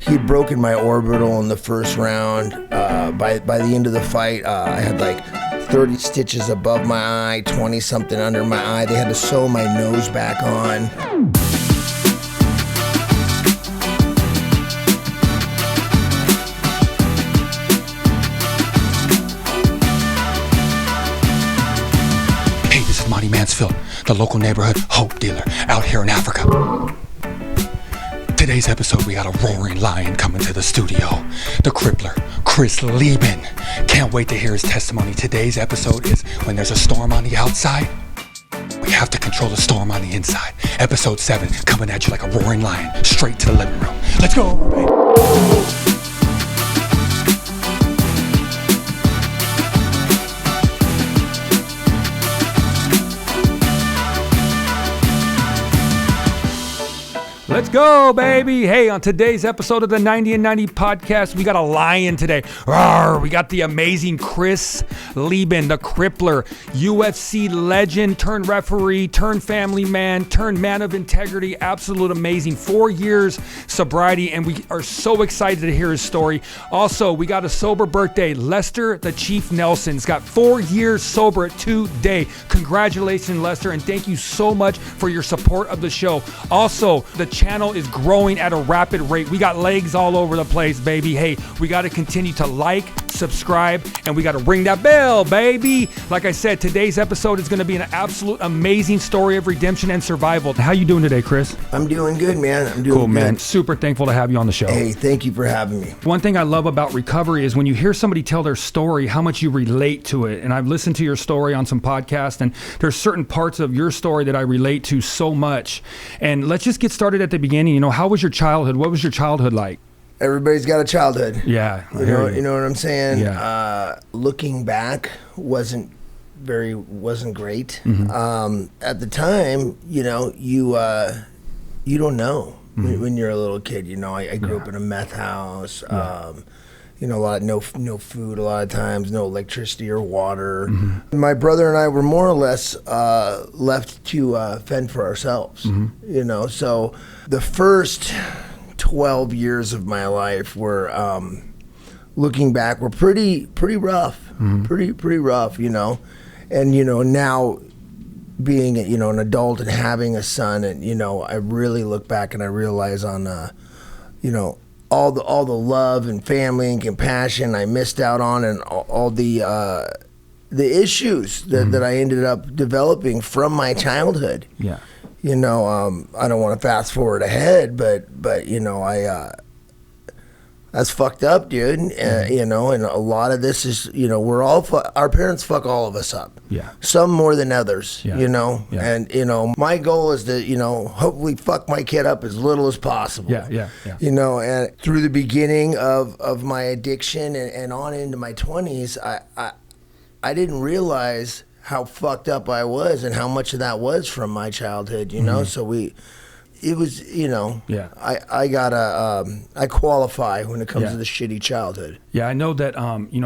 He'd broken my orbital in the first round. By the end of the fight, I had like 30 stitches above my eye, 20 something under my eye. They had to sew my nose back on. Hey, this is Monty Mansfield, the local neighborhood hope dealer out here in Africa. Today's episode, we got a roaring lion coming to the studio. The Crippler, Chris Leben. Can't wait to hear his testimony. Today's episode is when there's a storm on the outside, we have to control the storm on the inside. Episode 7, coming at you like a roaring lion, straight to the living room. Let's go, baby. Let's go, baby. Hey, on today's episode of the 90 and 90 podcast, we got a lion today. Rawr, we got the amazing Chris Leben, the Crippler, UFC legend, turned referee, turned family man, turned man of integrity. Absolute amazing. 4 years sobriety, and we are so excited to hear his story. Also, we got a sober birthday. Lester, the Chief Nelson's got 4 years sober today. Congratulations, Lester, and thank you so much for your support of the show. Also, the channel is growing at a rapid rate. We got legs all over the place, baby. Hey, we got to continue to like, subscribe, and we got to ring that bell, baby. Like I said, today's episode is going to be an absolute amazing story of redemption and survival. How you doing today, Chris? I'm doing good, man. I'm doing cool, good. Man. Super thankful to have you on the show. Hey, thank you for having me. One thing I love about recovery is when you hear somebody tell their story, how much you relate to it. And I've listened to your story on some podcasts, and there's certain parts of your story that I relate to so much. And let's just get started at the beginning. You know, how was your childhood? What was your childhood like? Everybody's got a childhood. Yeah. You know what I'm saying? Yeah. Looking back wasn't great. Mm-hmm. At the time, you don't know when you're a little kid. You know, I grew up in a meth house. A lot of no food a lot of times, no electricity or water. Mm-hmm. My brother and I were more or less left to fend for ourselves. Mm-hmm. So the first 12 years of my life were, looking back, were pretty rough. Mm-hmm. Pretty rough, And now being an adult and having a son, and I really look back and I realize on all the love and family and compassion I missed out on, and all the issues that I ended up developing from my childhood. Yeah. I don't want to fast forward ahead, but that's fucked up, dude. And a lot of this is, our parents fuck all of us up. Yeah. Some more than others, Yeah. Yeah. And, my goal is to, hopefully fuck my kid up as little as possible. Yeah. And through the beginning of my addiction and on into my 20s, I didn't realize how fucked up I was and how much of that was from my childhood, So it was, Yeah. I qualify when it comes to the shitty childhood. Yeah, I know that,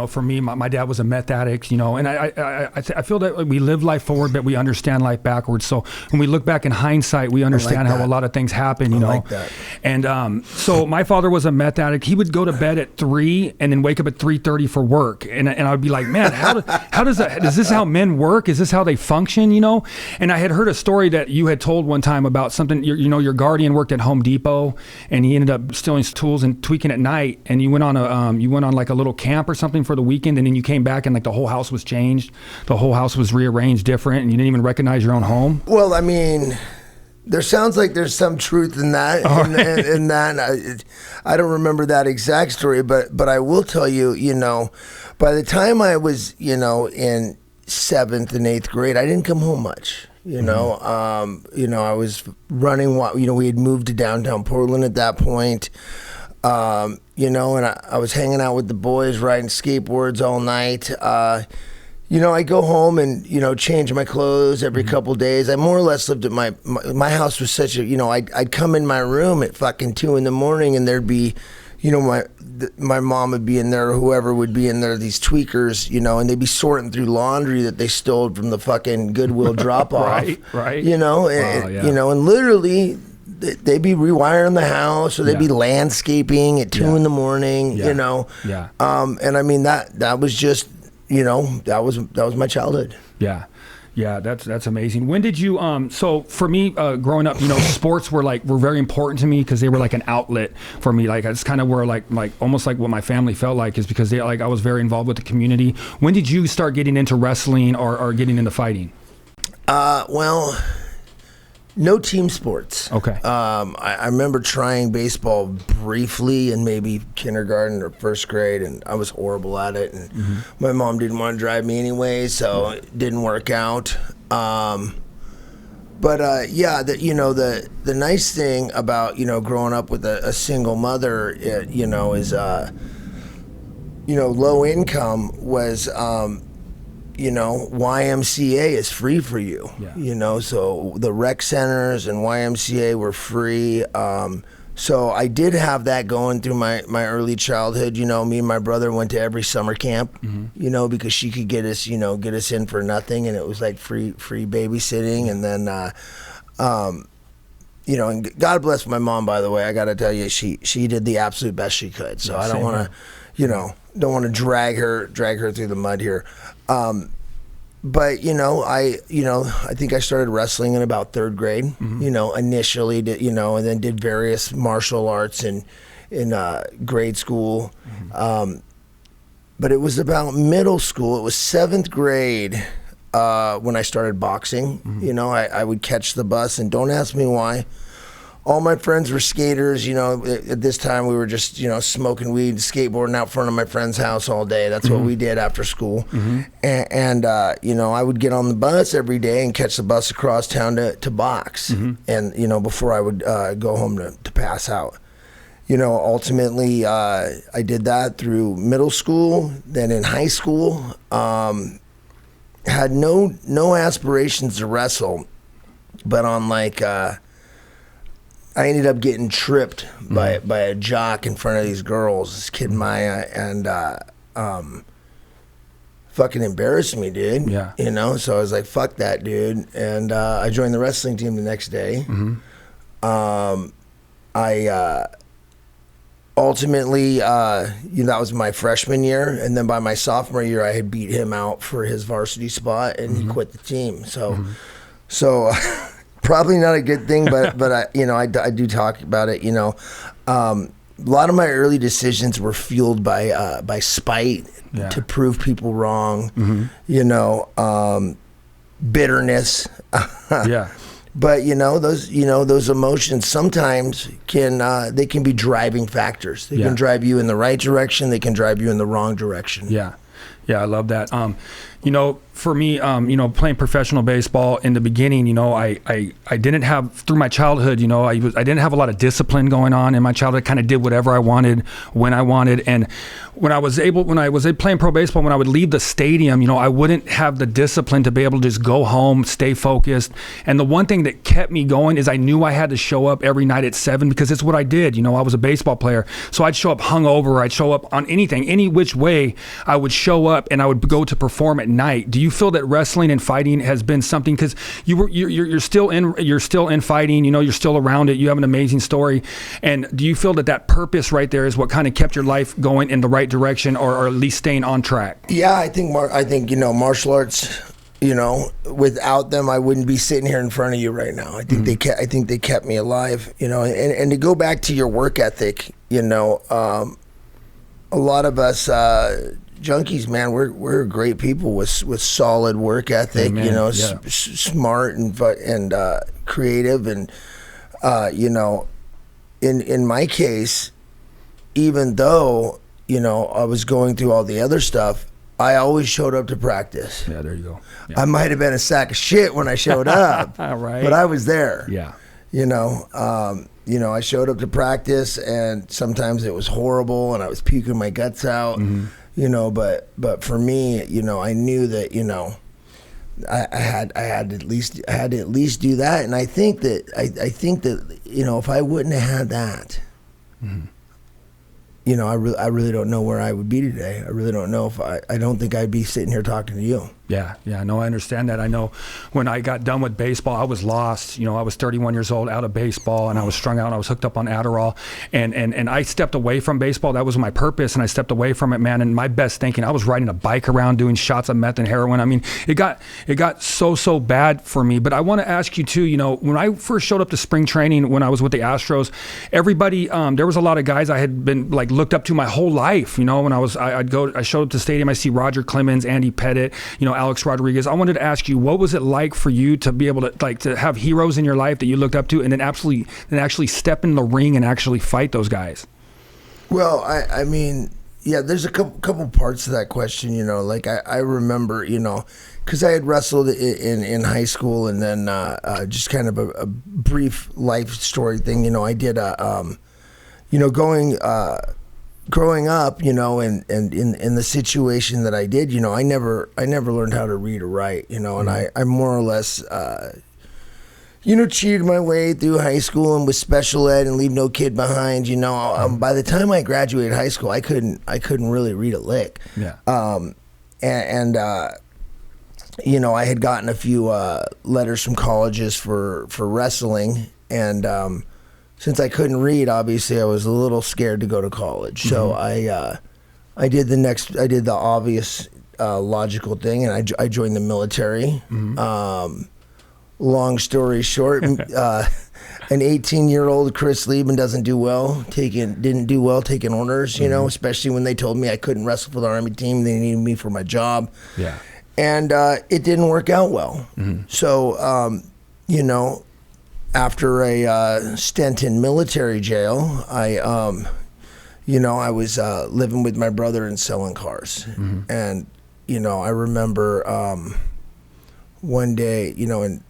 for me, my dad was a meth addict, and I feel that we live life forward, but we understand life backwards. So when we look back in hindsight, we understand how a lot of things happen, I like that. And so my father was a meth addict. He would go to bed at 3 and then wake up at 3:30 for work. And I'd be like, man, how does that, is this how men work? Is this how they function, And I had heard a story that you had told one time about something, your guardian worked at Home Depot, and he ended up stealing tools and tweaking at night, and you went on like a little camp or something for the weekend, and then you came back and like the whole house was changed, the whole house was rearranged different, and you didn't even recognize your own home. Well, I mean, there sounds like there's some truth in that. In that, I don't remember that exact story, but I will tell you, by the time I was, in 7th and 8th grade, I didn't come home much. I was running, we had moved to downtown Portland at that point, and I was hanging out with the boys, riding skateboards all night. I go home and, change my clothes every couple days. I more or less lived at my house was such a, I'd come in my room at fucking 2 a.m. and there'd be, my mom would be in there, or whoever would be in there, these tweakers, and they'd be sorting through laundry that they stole from the fucking Goodwill drop off. Right. And literally they'd be rewiring the house, or they'd be landscaping at 2 in the morning, you know. Yeah. And I mean, that was just, you know, that was my childhood. Yeah. Yeah, that's amazing. When did you so for me growing up, you know, sports were very important to me because they were like an outlet for me. Like it's kind of where like almost like what my family felt like, is because I was very involved with the community. When did you start getting into wrestling or getting into fighting? Well, no team sports. Okay. I remember trying baseball briefly in maybe kindergarten or first grade, and I was horrible at it. And my mom didn't want to drive me anyway, so it didn't work out. But yeah, you know, the nice thing about, you know, growing up with a single mother, you know, is you know, low income was. You know, YMCA is free for you, you know, so the rec centers and YMCA were free. So I did have that going through my early childhood. You know, me and my brother went to every summer camp, you know, because she could get us in for nothing, and it was like free babysitting. And then, you know, and God bless my mom, by the way. I got to tell you, she did the absolute best she could. So I don't want to, you know, drag her through the mud here. But you know, I think I started wrestling in about 3rd grade, you know, initially, you know, and then did various martial arts in grade school. But it was about middle school. It was 7th grade when I started boxing. You know, I would catch the bus, and don't ask me why. All my friends were skaters. You know, at this time we were just, you know, smoking weed, skateboarding out front of my friend's house all day. That's what we did after school. And you know, I would get on the bus every day and catch the bus across town to box. And, you know, before I would go home to pass out. You know, ultimately, I did that through middle school. Then in high school, had no aspirations to wrestle, but on like, I ended up getting tripped by a jock in front of these girls, this kid Maya, and fucking embarrassed me, dude. Yeah. You know, so I was like, fuck that, dude. And I joined the wrestling team the next day. I ultimately, you know, that was my freshman year, and then by my sophomore year, I had beat him out for his varsity spot, and he quit the team. So probably not a good thing, but I, you know, I do talk about it. You know, a lot of my early decisions were fueled by spite to prove people wrong. You know, bitterness. But you know, those emotions sometimes can be driving factors. They can drive you in the right direction. They can drive you in the wrong direction. Yeah, I love that. You know, for me, you know, playing professional baseball in the beginning, you know, I didn't have, through my childhood, you know, I didn't have a lot of discipline going on in my childhood. I kind of did whatever I wanted when I wanted. And when I was playing pro baseball, when I would leave the stadium, you know, I wouldn't have the discipline to be able to just go home, stay focused. And the one thing that kept me going is I knew I had to show up every night at 7 because it's what I did. You know, I was a baseball player. So I'd show up hungover. I'd show up on anything, any which way. I would show up and I would go to perform at night. Do you feel that wrestling and fighting has been something, because you're still in fighting, you know, you're still around it, you have an amazing story, and do you feel that purpose right there is what kind of kept your life going in the right direction, or at least staying on track? Yeah, I think you know, martial arts, you know, without them I wouldn't be sitting here in front of you right now. I think they kept me alive, you know. And to go back to your work ethic, you know, a lot of us junkies, man, we're great people with solid work ethic. Amen. You know, smart and creative, and you know, in my case, even though, you know, I was going through all the other stuff, I always showed up to practice. Yeah, there you go. Yeah. I might have been a sack of shit when I showed up, right? But I was there. Yeah, you know, I showed up to practice, and sometimes it was horrible, and I was puking my guts out. You know, but for me, you know, I knew that, you know, I had to at least do that. And I think that you know, if I wouldn't have had that, you know, I really don't know where I would be today. I really don't know if I don't think I'd be sitting here talking to you. Yeah. No, I understand that. I know when I got done with baseball, I was lost. I was 31 years old, out of baseball, and I was strung out, and I was hooked up on Adderall. And I stepped away from baseball. That was my purpose, and I stepped away from it, man. And my best thinking, I was riding a bike around doing shots of meth and heroin. I mean, it got so bad for me. But I want to ask you too, when I first showed up to spring training when I was with the Astros, everybody, there was a lot of guys I had been like looked up to my whole life. When I showed up to the stadium, I see Roger Clemens, Andy Pettit, Alex Rodriguez. I wanted to ask you, what was it like for you to be able to have heroes in your life that you looked up to, and then actually step in the ring and actually fight those guys? Well, I mean, yeah, there's a couple parts to that question. Like I remember, because I had wrestled in high school, and then just kind of a brief life story thing. I did growing up, and in the situation that I did, I never learned how to read or write, and I more or less, cheated my way through high school and was special ed and leave no kid behind. By the time I graduated high school, I couldn't really read a lick. Yeah. I had gotten a few letters from colleges for wrestling, and since I couldn't read, obviously I was a little scared to go to college. So I did the obvious logical thing, and I joined the military. Long story short, an 18-year-old Chris Leben didn't do well taking orders, especially when they told me I couldn't wrestle for the Army team. They needed me for my job. Yeah. And it didn't work out well. So, after a stint in military jail, I was living with my brother and selling cars. And, I remember one day, and,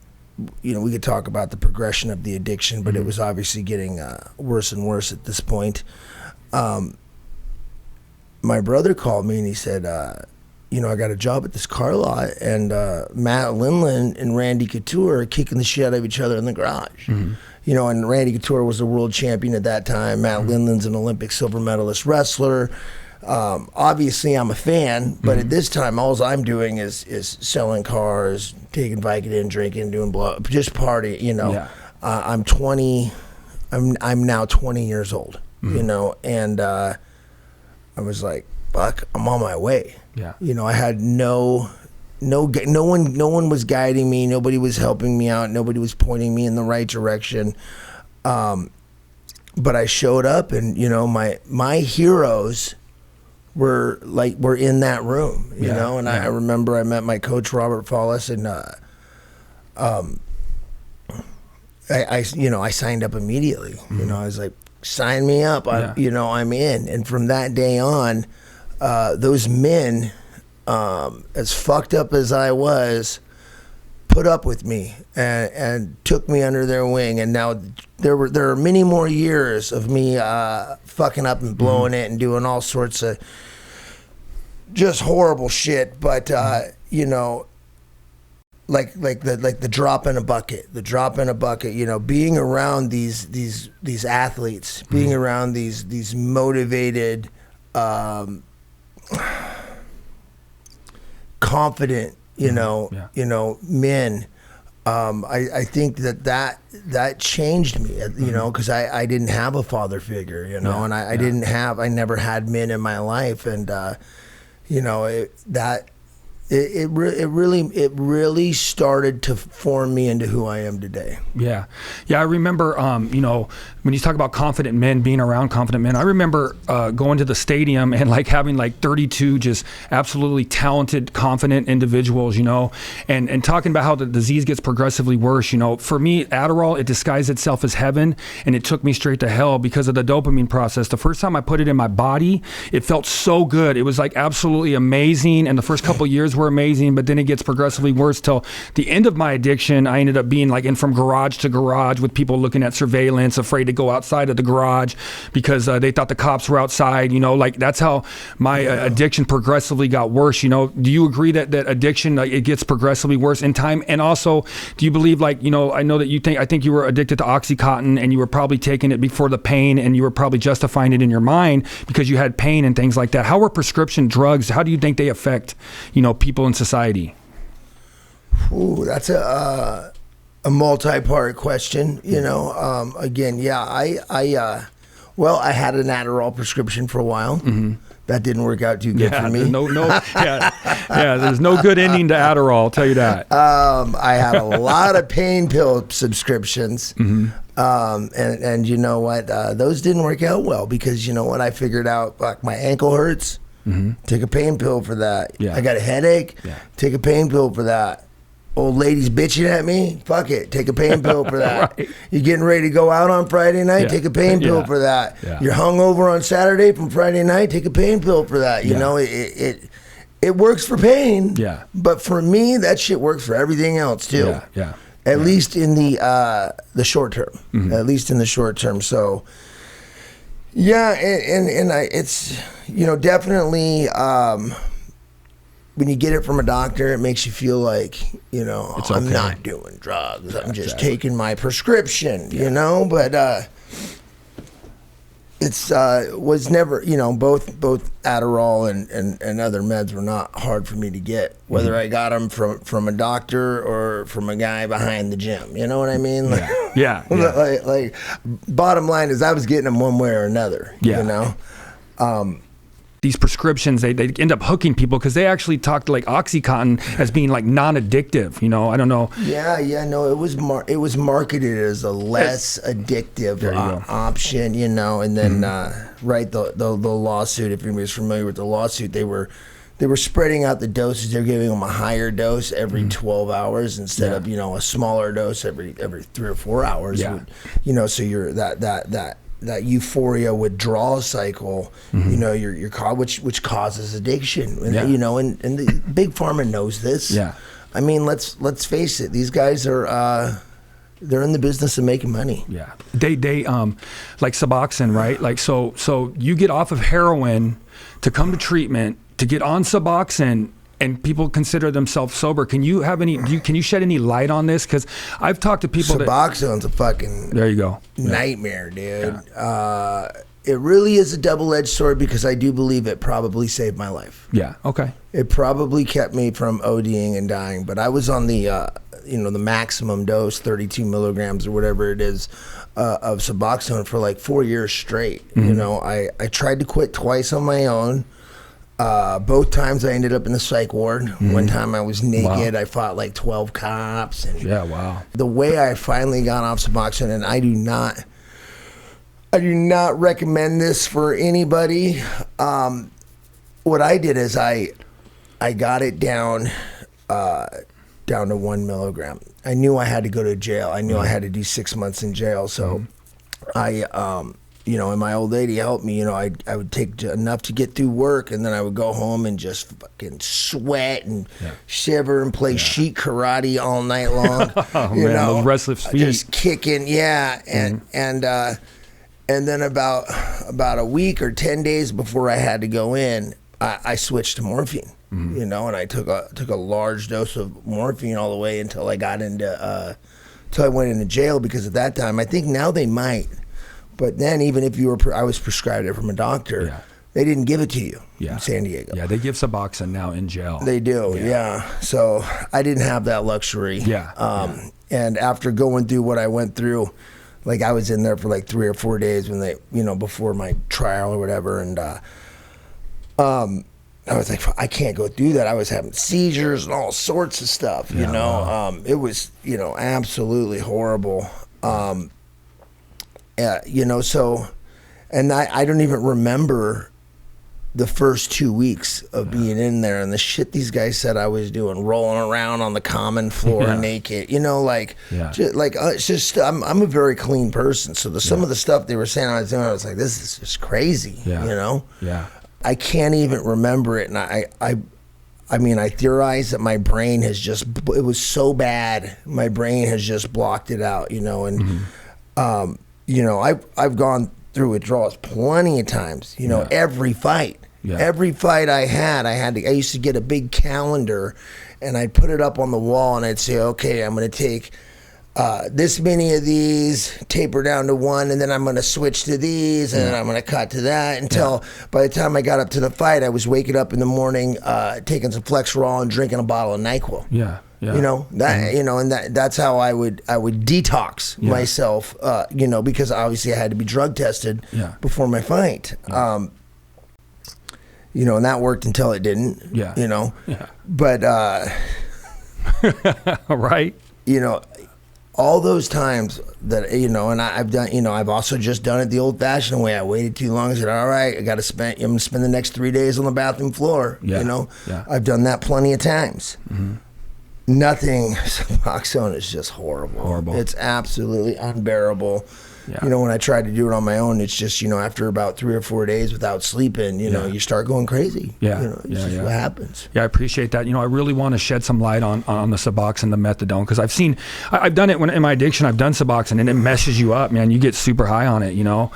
we could talk about the progression of the addiction, but it was obviously getting worse and worse at this point. My brother called me and he said, I got a job at this car lot, and Matt Lindland and Randy Couture are kicking the shit out of each other in the garage. And Randy Couture was a world champion at that time. Matt Lindland's an Olympic silver medalist wrestler. Obviously, I'm a fan, but at this time, all I'm doing is selling cars, taking Vicodin, drinking, doing just party. I'm 20. I'm now 20 years old. And I was like, fuck, I'm on my way. Yeah. I had no one was guiding me. Nobody was helping me out. Nobody was pointing me in the right direction. But I showed up, and my heroes were in that room. And I remember I met my coach Robert Follis, and I signed up immediately. I was like, sign me up. I'm in. And from that day on, those men, as fucked up as I was, put up with me and took me under their wing. And now there are many more years of me fucking up and blowing it and doing all sorts of just horrible shit. But like the drop in a bucket, being around these athletes, being around these motivated, confident, men. I think that changed me, because I didn't have a father figure, and I never had men in my life, and it really started to form me into who I am today. Yeah. I remember, when you talk about confident men, being around confident men, I remember going to the stadium and having 32 just absolutely talented, confident individuals, and talking about how the disease gets progressively worse. For me, Adderall, it disguised itself as heaven, and it took me straight to hell because of the dopamine process. The first time I put it in my body, it felt so good. It was absolutely amazing, and the first couple of years were amazing, but then it gets progressively worse till the end of my addiction. I ended up being in from garage to garage with people looking at surveillance, afraid to go outside of the garage because they thought the cops were outside. That's how my addiction progressively got worse. Do you agree that addiction, it gets progressively worse in time? And also, do you believe, I know that I think you were addicted to Oxycontin, and you were probably taking it before the pain, and you were probably justifying it in your mind because you had pain and things like that. How are prescription drugs, how do you think they affect, people in society? Ooh, that's a multi-part question. You know, again, yeah, well, I had an Adderall prescription for a while. Mm-hmm. That didn't work out too good for me. There's no good ending to Adderall, I'll tell you that. I had a lot of pain pill subscriptions. Mm-hmm. And you know what? Those didn't work out well because you know what? I figured out, like, my ankle hurts. Mm-hmm. Take a pain pill for that. Yeah. I got a headache. Yeah. Take a pain pill for that. Old lady's bitching at me. Fuck it. Take a pain pill for that. Right. You're getting ready to go out on Friday night. Take a pain pill for that. Yeah. You're hungover on Saturday from Friday night. Take a pain pill for that. You know, it works for pain. Yeah. But for me, that shit works for everything else too. Yeah. Yeah. At least in the short term. Mm-hmm. At least in the short term. So. Yeah, and it's, you know, definitely when you get it from a doctor, it makes you feel like, you know, okay. I'm not doing drugs. I'm just taking my prescription, you know, but it's was never, you know, both Adderall and other meds were not hard for me to get, whether I got them from a doctor or from a guy behind the gym. You know what I mean? Like, yeah. Like bottom line is I was getting them one way or another. Yeah. You know. These prescriptions, they end up hooking people because they actually talked like OxyContin as being like non-addictive. You know, I don't know. Yeah, no, it was marketed as a less addictive option. You know, and then the lawsuit. If anybody's familiar with the lawsuit, they were spreading out the doses. They're giving them a higher dose every 12 hours instead of, you know, a smaller dose every 3 or 4 hours. Yeah. You know, so you're that euphoria withdrawal cycle, you know, your which causes addiction, and, you know, and the big pharma knows this. Yeah, I mean, let's face it, these guys are they're in the business of making money. Yeah, they like Suboxone, right? Like so you get off of heroin to come to treatment to get on Suboxone. And people consider themselves sober. Can you shed any light on this? Because I've talked to people. Suboxone's a fucking nightmare, dude. Yeah. It really is a double-edged sword because I do believe it probably saved my life. Yeah. Okay. It probably kept me from ODing and dying, but I was on the the maximum dose, 32 milligrams or whatever it is, of Suboxone for like 4 years straight. Mm-hmm. You know, I tried to quit twice on my own. Both times I ended up in the psych ward. Mm-hmm. One time I was naked. Wow. I fought like 12 cops. And the way I finally got off Suboxone, and I do not recommend this for anybody. What I did is I got it down to 1 milligram. I knew I had to go to jail. I knew I had to do 6 months in jail. So I you know, and my old lady helped me. You know, I would take enough to get through work, and then I would go home and just fucking sweat and shiver and play sheet karate all night long. You know, those restless feet, just kicking. Yeah, and and then about a week or 10 days before I had to go in, I switched to morphine. Mm-hmm. You know, and I took a large dose of morphine all the way until I got into till I went into jail, because at that time, I think now they might. But then, even if I was prescribed it from a doctor, they didn't give it to you in San Diego. Yeah, they give Suboxone now in jail. They do, yeah. So I didn't have that luxury. And after going through what I went through, like I was in there for like 3 or 4 days when they, you know, before my trial or whatever, and I was like, I can't go through that. I was having seizures and all sorts of stuff. You know, it was, you know, absolutely horrible. You know, so, and I don't even remember the first 2 weeks of being in there and the shit these guys said I was doing, rolling around on the common floor naked, you know, like, it's just, I'm a very clean person. So some of the stuff they were saying I was doing, I was like, this is just crazy, you know? Yeah. I can't even remember it. And I mean, I theorize that my brain has just, it was so bad, my brain has just blocked it out, you know, and, you know, I've gone through withdrawals plenty of times. You know, every fight, every fight I used to get a big calendar, and I'd put it up on the wall, and I'd say, okay, I'm going to take this many of these, taper down to 1, and then I'm going to switch to these, and then I'm going to cut to that, until by the time I got up to the fight, I was waking up in the morning, taking some Flexerol and drinking a bottle of NyQuil. Yeah. Yeah. You know, that, you know, and that's how I would detox myself, you know, because obviously I had to be drug tested before my fight. You know, and that worked until it didn't, you know, but, right. You know, all those times that, you know, and I've done, you know, I've also just done it the old fashioned way. I waited too long. I said, all right, I'm going to spend the next 3 days on the bathroom floor. You know, I've done that plenty of times. Nothing, Suboxone is just horrible. It's absolutely unbearable. You know, when I tried to do it on my own, it's just, you know, after about 3 or 4 days without sleeping, you know, you start going crazy. You know, it's just what happens. Yeah, I appreciate that. You know, I really want to shed some light on the Suboxone, the methadone, because I've done it in my addiction. I've done Suboxone, and it messes you up, man. You get super high on it, you know.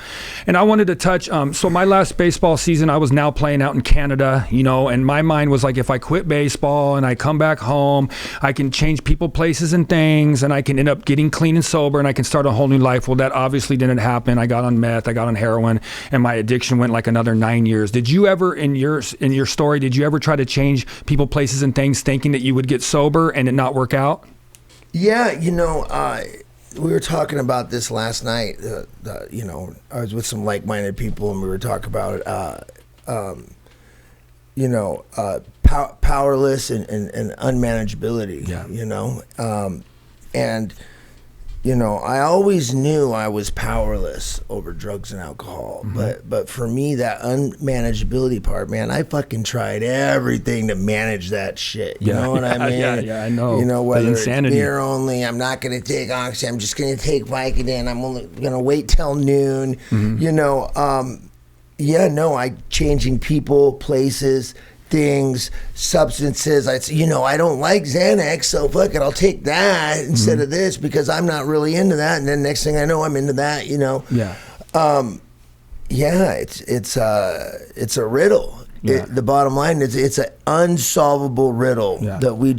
And I wanted to touch, so my last baseball season, I was now playing out in Canada, you know, and my mind was like, if I quit baseball and I come back home, I can change people, places, and things, and I can end up getting clean and sober, and I can start a whole new life. Well, that obviously didn't happen. I got on meth, I got on heroin, and my addiction went like another 9 years. Did you ever, in your story, did you ever try to change people, places, and things thinking that you would get sober and it not work out? Yeah, you know, we were talking about this last night. You know, I was with some like-minded people, and we were talking about you know, powerless and unmanageability. You know, and you know, I always knew I was powerless over drugs and alcohol, but for me, that unmanageability part, man, I fucking tried everything to manage that shit. You know what I mean? Yeah, I know. You know, whether it's beer only, I'm not going to take oxy, I'm just going to take Vicodin, I'm only going to wait till noon. You know, I changing people, places, things, substances. You know, I don't like Xanax, so fuck it, I'll take that instead of this because I'm not really into that. And then next thing I know, I'm into that. You know, it's a riddle. The bottom line is it's an unsolvable riddle that we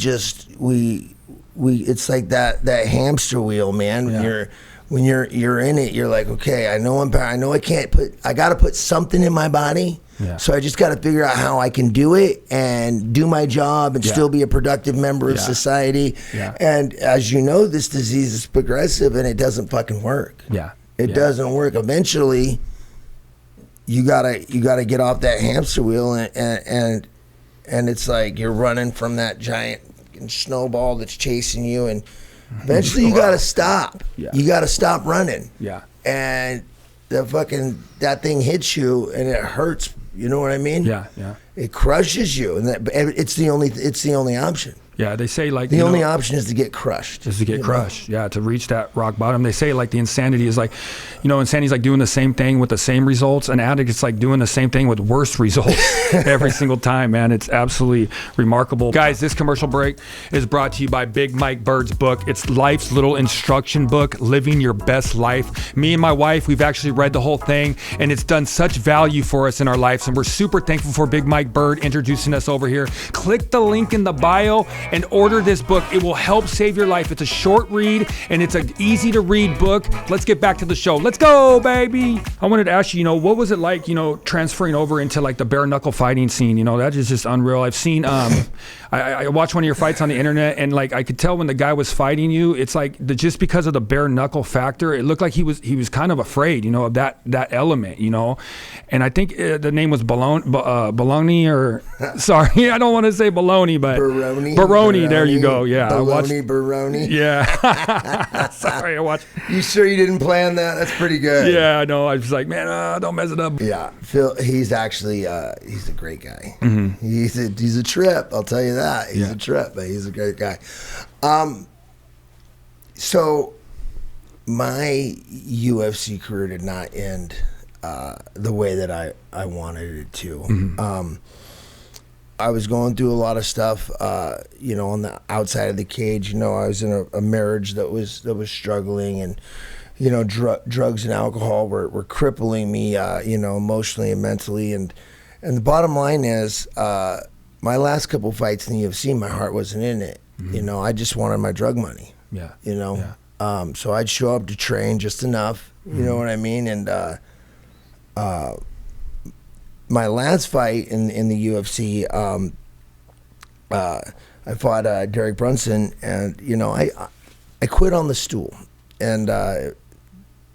it's like that hamster wheel, man. When you're in it, you're like, okay, I know I got to put something in my body. So I just got to figure out how I can do it and do my job and still be a productive member of society. And as you know, this disease is progressive and it doesn't fucking work. It doesn't work. Eventually, you gotta get off that hamster wheel and it's like you're running from that giant snowball that's chasing you, and eventually you gotta stop. You gotta stop running. And that thing hits you and it hurts. You know what I mean? It crushes you, and it's the only option. They say like the only option is to get crushed. To reach that rock bottom. They say like the insanity is like, you know, insanity is like doing the same thing with the same results. An addict, it's like doing the same thing with worse results every single time, man. It's absolutely remarkable. Guys, this commercial break is brought to you by Big Mike Bird's book. It's life's little instruction book, Living Your Best Life. Me and my wife, we've actually read the whole thing, and it's done such value for us in our lives, and we're super thankful for Big Mike Bird introducing us over here. Click the link in the bio and order this book. It will help save your life. It's a short read and it's an easy to read book. Let's get back to the show. Let's go, baby. I wanted to ask you, you know, what was it like, you know, transferring over into like the bare knuckle fighting scene? You know, that is just unreal. I've seen, I watched one of your fights on the internet, and like I could tell when the guy was fighting you, it's like just because of the bare knuckle factor, it looked like he was kind of afraid, you know, of that element, you know. And I think the name was Baloney or sorry, I don't want to say baloney, but Baroni. There you go. Yeah, Baroni. Yeah. Sorry, I watched. You sure you didn't plan that? That's pretty good. Yeah, I know. I was like, man, don't mess it up. Yeah, Phil. He's actually he's a great guy. He's a trip. I'll tell you that. He's a trip, but he's a great guy. So my UFC career did not end the way that I wanted it to. I was going through a lot of stuff, you know, on the outside of the cage. You know, I was in a marriage that was struggling, and you know, drugs and alcohol were crippling me, you know, emotionally and mentally. And the bottom line is, my last couple fights in the UFC, my heart wasn't in it. You know, I just wanted my drug money. You know, so I'd show up to train just enough. You know what I mean? And my last fight in the UFC, I fought Derek Brunson, and I quit on the stool. And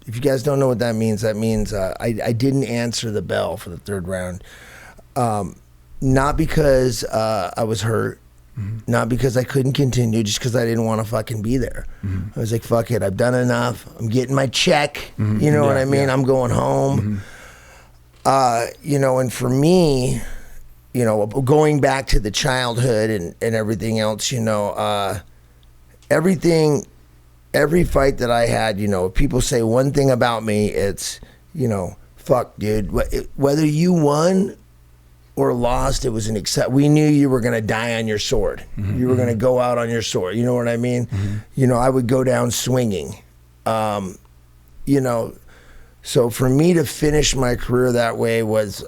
if you guys don't know what that means I didn't answer the bell for the third round. Not because I was hurt, not because I couldn't continue, just because I didn't want to fucking be there. I was like, fuck it, I've done enough. I'm getting my check. You know what I mean? I'm going home. And for me, going back to the childhood and everything else, every fight that I had, if people say one thing about me, it's, fuck, dude, whether you won or lost, it was we knew you were going to die on your sword. You were going to go out on your sword. You know what I mean? I would go down swinging. So for me to finish my career that way was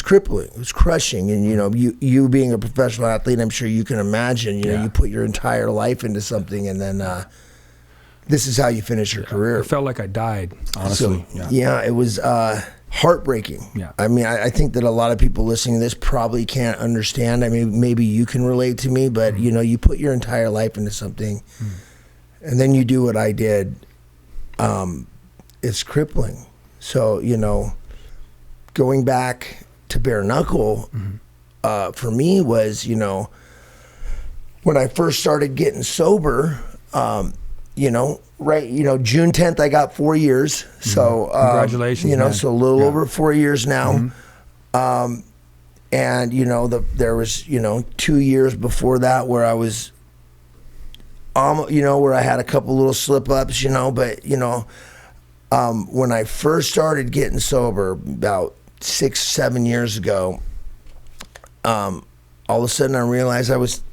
crippling. It was crushing. And you being a professional athlete, I'm sure you can imagine. You put your entire life into something, and then this is how you finish your career. It felt like I died, honestly. So, it was heartbreaking. I mean, I think that a lot of people listening to this probably can't understand. I mean, maybe you can relate to me, but you put your entire life into something, and then you do what I did. It's crippling. So going back to bare knuckle, for me was, when I first started getting sober, June 10th, I got 4 years. So, congratulations, so a little over 4 years now. And, there was, 2 years before that where I was, where I had a couple little slip ups, but, when I first started getting sober about 6-7 years ago, all of a sudden I realized I was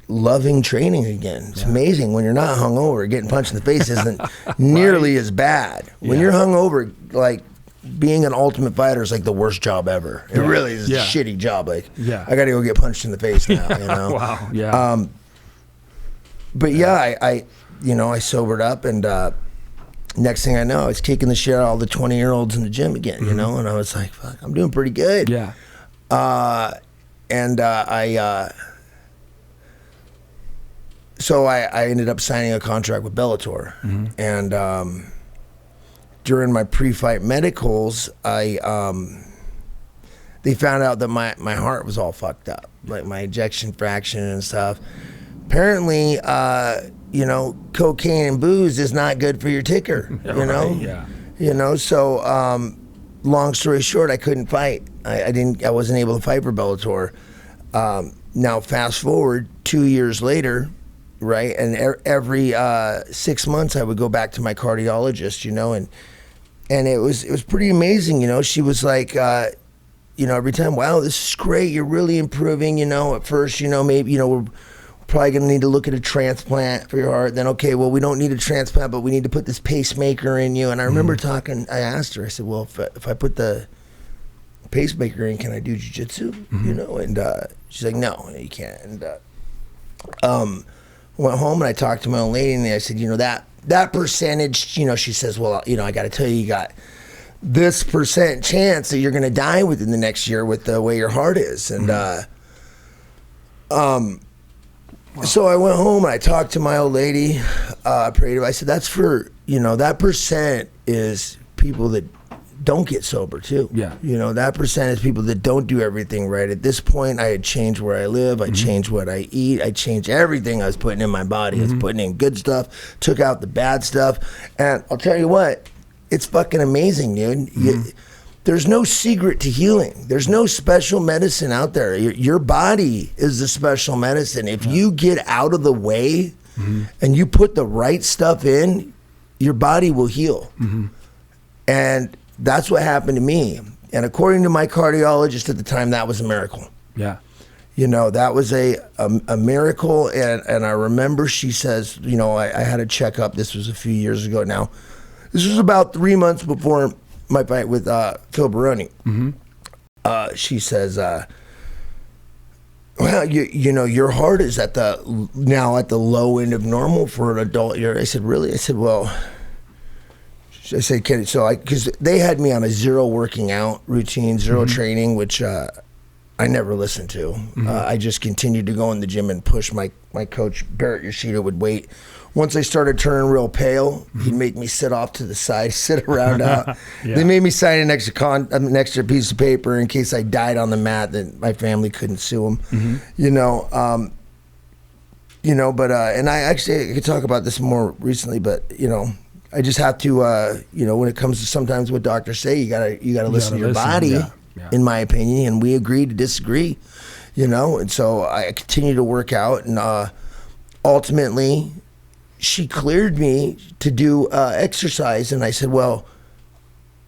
loving training again. It's amazing when you're not hungover. Getting punched in the face isn't nearly as bad. When you're hungover, like being an ultimate fighter is like the worst job ever. It really is a shitty job. Like I got to go get punched in the face now. Wow. Yeah. But I sobered up, and next thing I know, I was kicking the shit out of all the 20-year-olds in the gym again. And I was like, fuck, I'm doing pretty good. Yeah. So I ended up signing a contract with Bellator, and during my pre-fight medicals, they found out that my heart was all fucked up, like my ejection fraction and stuff. Apparently, cocaine and booze is not good for your ticker. So long story short, I couldn't fight. I wasn't able to fight for Bellator. Now fast forward 2 years later. Right, and every 6 months I would go back to my cardiologist, and it was pretty amazing, She was like, every time, wow, this is great, you're really improving, At first, maybe, we're probably gonna need to look at a transplant for your heart. Then, okay, well, we don't need a transplant, but we need to put this pacemaker in you. And I remember I asked her, I said, well, if I put the pacemaker in, can I do jiu-jitsu? And she's like, no, you can't. And went home and I talked to my old lady, and I said, that percentage, she says, well, I got to tell you got this % chance that you're going to die within the next year with the way your heart is. And so I went home and I talked to my old lady, prayed to her. I said, that's for, that % is people that don't get sober too. Yeah. That percentage of people that don't do everything right. At this point, I had changed where I live. I changed what I eat. I changed everything I was putting in my body. I was putting in good stuff, took out the bad stuff. And I'll tell you what, it's fucking amazing, dude. There's no secret to healing. There's no special medicine out there. Your body is the special medicine. If you get out of the way and you put the right stuff in, your body will heal. And that's what happened to me. And according to my cardiologist at the time, that was a miracle. Yeah. That was a miracle. And I remember she says, I had a checkup. This was a few years ago now. This was about 3 months before my fight with Phil Baroni. She says, well, your heart is at the low end of normal for an adult. I said, really? I said, well, I said, because they had me on a zero working out routine, zero training, which I never listened to. I just continued to go in the gym and push. My coach, Barrett Yoshida, would wait. Once I started turning real pale, he'd make me sit off to the side, sit around out. They made me sign an extra piece of paper in case I died on the mat that my family couldn't sue him. But and I could talk about this more recently, but I just have to when it comes to sometimes what doctors say, you gotta listen to your body, in my opinion, and we agree to disagree, and so I continue to work out, and ultimately she cleared me to do exercise, and I said, well,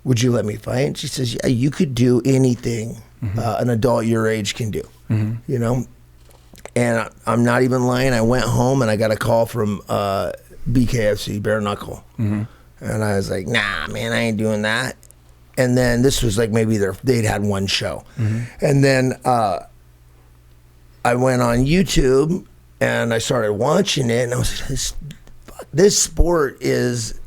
would you let me fight? And she says, yeah, you could do anything an adult your age can do, and I'm not even lying. I went home and I got a call from BKFC, Bare Knuckle, and I was like, nah, man, I ain't doing that. And then this was like maybe they'd had one show, and then I went on YouTube and I started watching it, and I was like, this sport was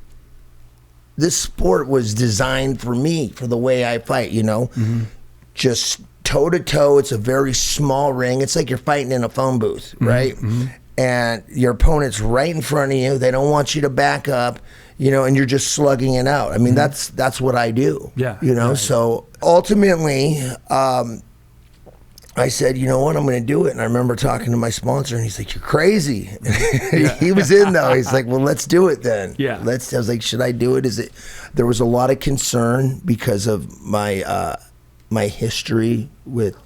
designed for me, for the way I fight, just toe to toe. It's a very small ring. It's like you're fighting in a phone booth, right? And your opponent's right in front of you. They don't want you to back up, and you're just slugging it out. I mean, that's what I do. So ultimately, I said, you know what, I'm going to do it. And I remember talking to my sponsor, and he's like, you're crazy. He was in, though. He's like, well, let's do it then. I was like, should I do it? There was a lot of concern because of my history with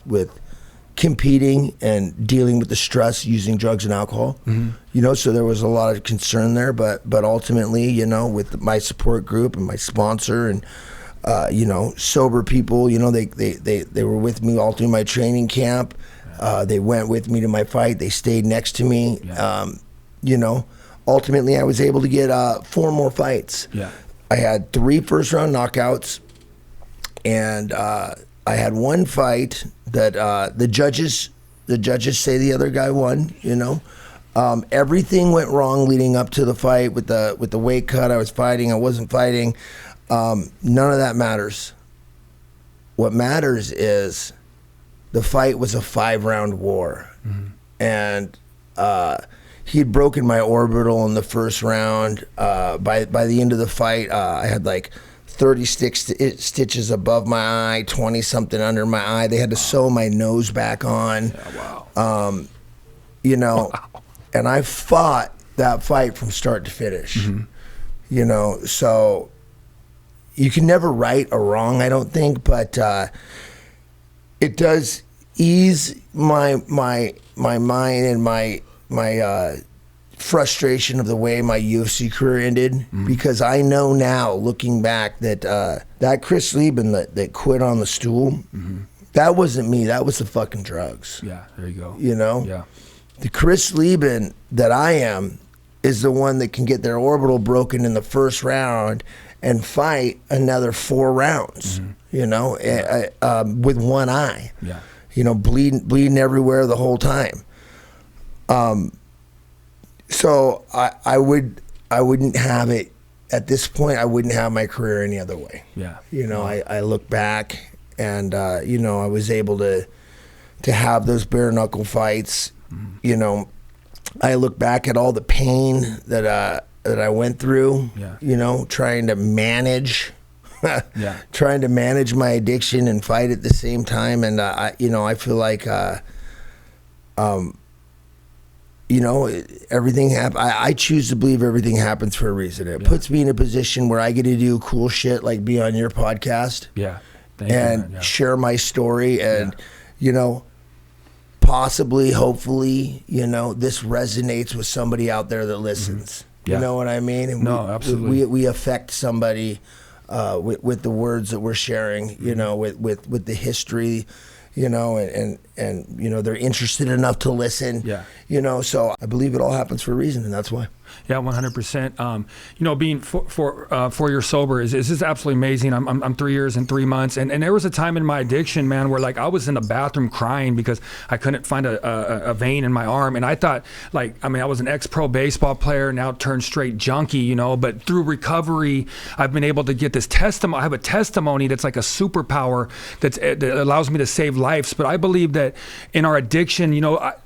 competing and dealing with the stress using drugs and alcohol. So there was a lot of concern there, but ultimately, with my support group and my sponsor and sober people, they were with me all through my training camp. They went with me to my fight. They stayed next to me. Ultimately I was able to get 4 more fights. I had 3 first-round knockouts, and I had 1 fight that the judges say the other guy won. Everything went wrong leading up to the fight with the weight cut. I was fighting. I wasn't fighting. None of that matters. What matters is the fight was a 5-round war, and he had broken my orbital in the first round. By the end of the fight, I had like 30 stitches above my eye, 20 something under my eye. They had to sew my nose back on. And I fought that fight from start to finish. So you can never right a wrong, I don't think, but it does ease my mind and my frustration of the way my UFC career ended, because I know now, looking back, that that Chris Leben that quit on the stool, that wasn't me. That was the fucking drugs. Yeah, there you go. Yeah. The Chris Leben that I am is the one that can get their orbital broken in the first round and fight another 4 rounds, with one eye, bleeding everywhere the whole time. So I wouldn't have it at this point. I wouldn't have my career any other way. I look back, and I was able to have those bare knuckle fights. I look back at all the pain that I went through. Trying to manage my addiction and fight at the same time, and I feel like everything happens. I choose to believe everything happens for a reason. It puts me in a position where I get to do cool shit, like be on your podcast, share my story, and possibly, hopefully, this resonates with somebody out there that listens. You know what I mean? And absolutely. We affect somebody with the words that we're sharing. With the history. And they're interested enough to listen. So I believe it all happens for a reason, and that's why. Yeah, 100%. Being 4 years sober is absolutely amazing. I'm 3 years and 3 months, and there was a time in my addiction, man, where like I was in the bathroom crying because I couldn't find a vein in my arm, and I thought I was an ex-pro baseball player, now turned straight junkie, but through recovery, I've been able to get this testimony. I have a testimony that's like a superpower that allows me to save lives. But I believe that in our addiction,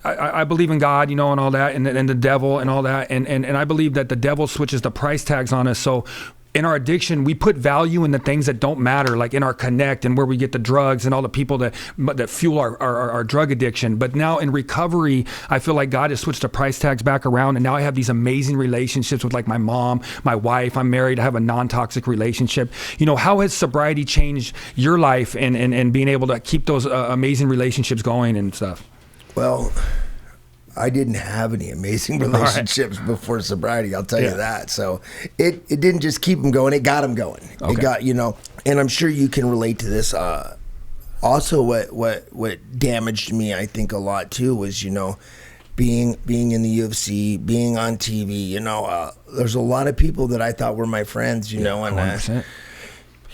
I believe in God, and all that, and the devil and all that, and I believe that the devil switches the price tags on us. So in our addiction, we put value in the things that don't matter, like in our connect and where we get the drugs and all the people that fuel our drug addiction. But now in recovery, I feel like God has switched the price tags back around, and now I have these amazing relationships with like my mom, my wife. I'm married. I have a non-toxic relationship. How has sobriety changed your life and being able to keep those amazing relationships going and stuff? Well, I didn't have any amazing relationships before sobriety, I'll tell you that. So it didn't just keep them going, it got them going. Okay. It got, and I'm sure you can relate to this. Also what damaged me, I think, a lot too was, being in the UFC, being on TV, there's a lot of people that I thought were my friends, and 100%.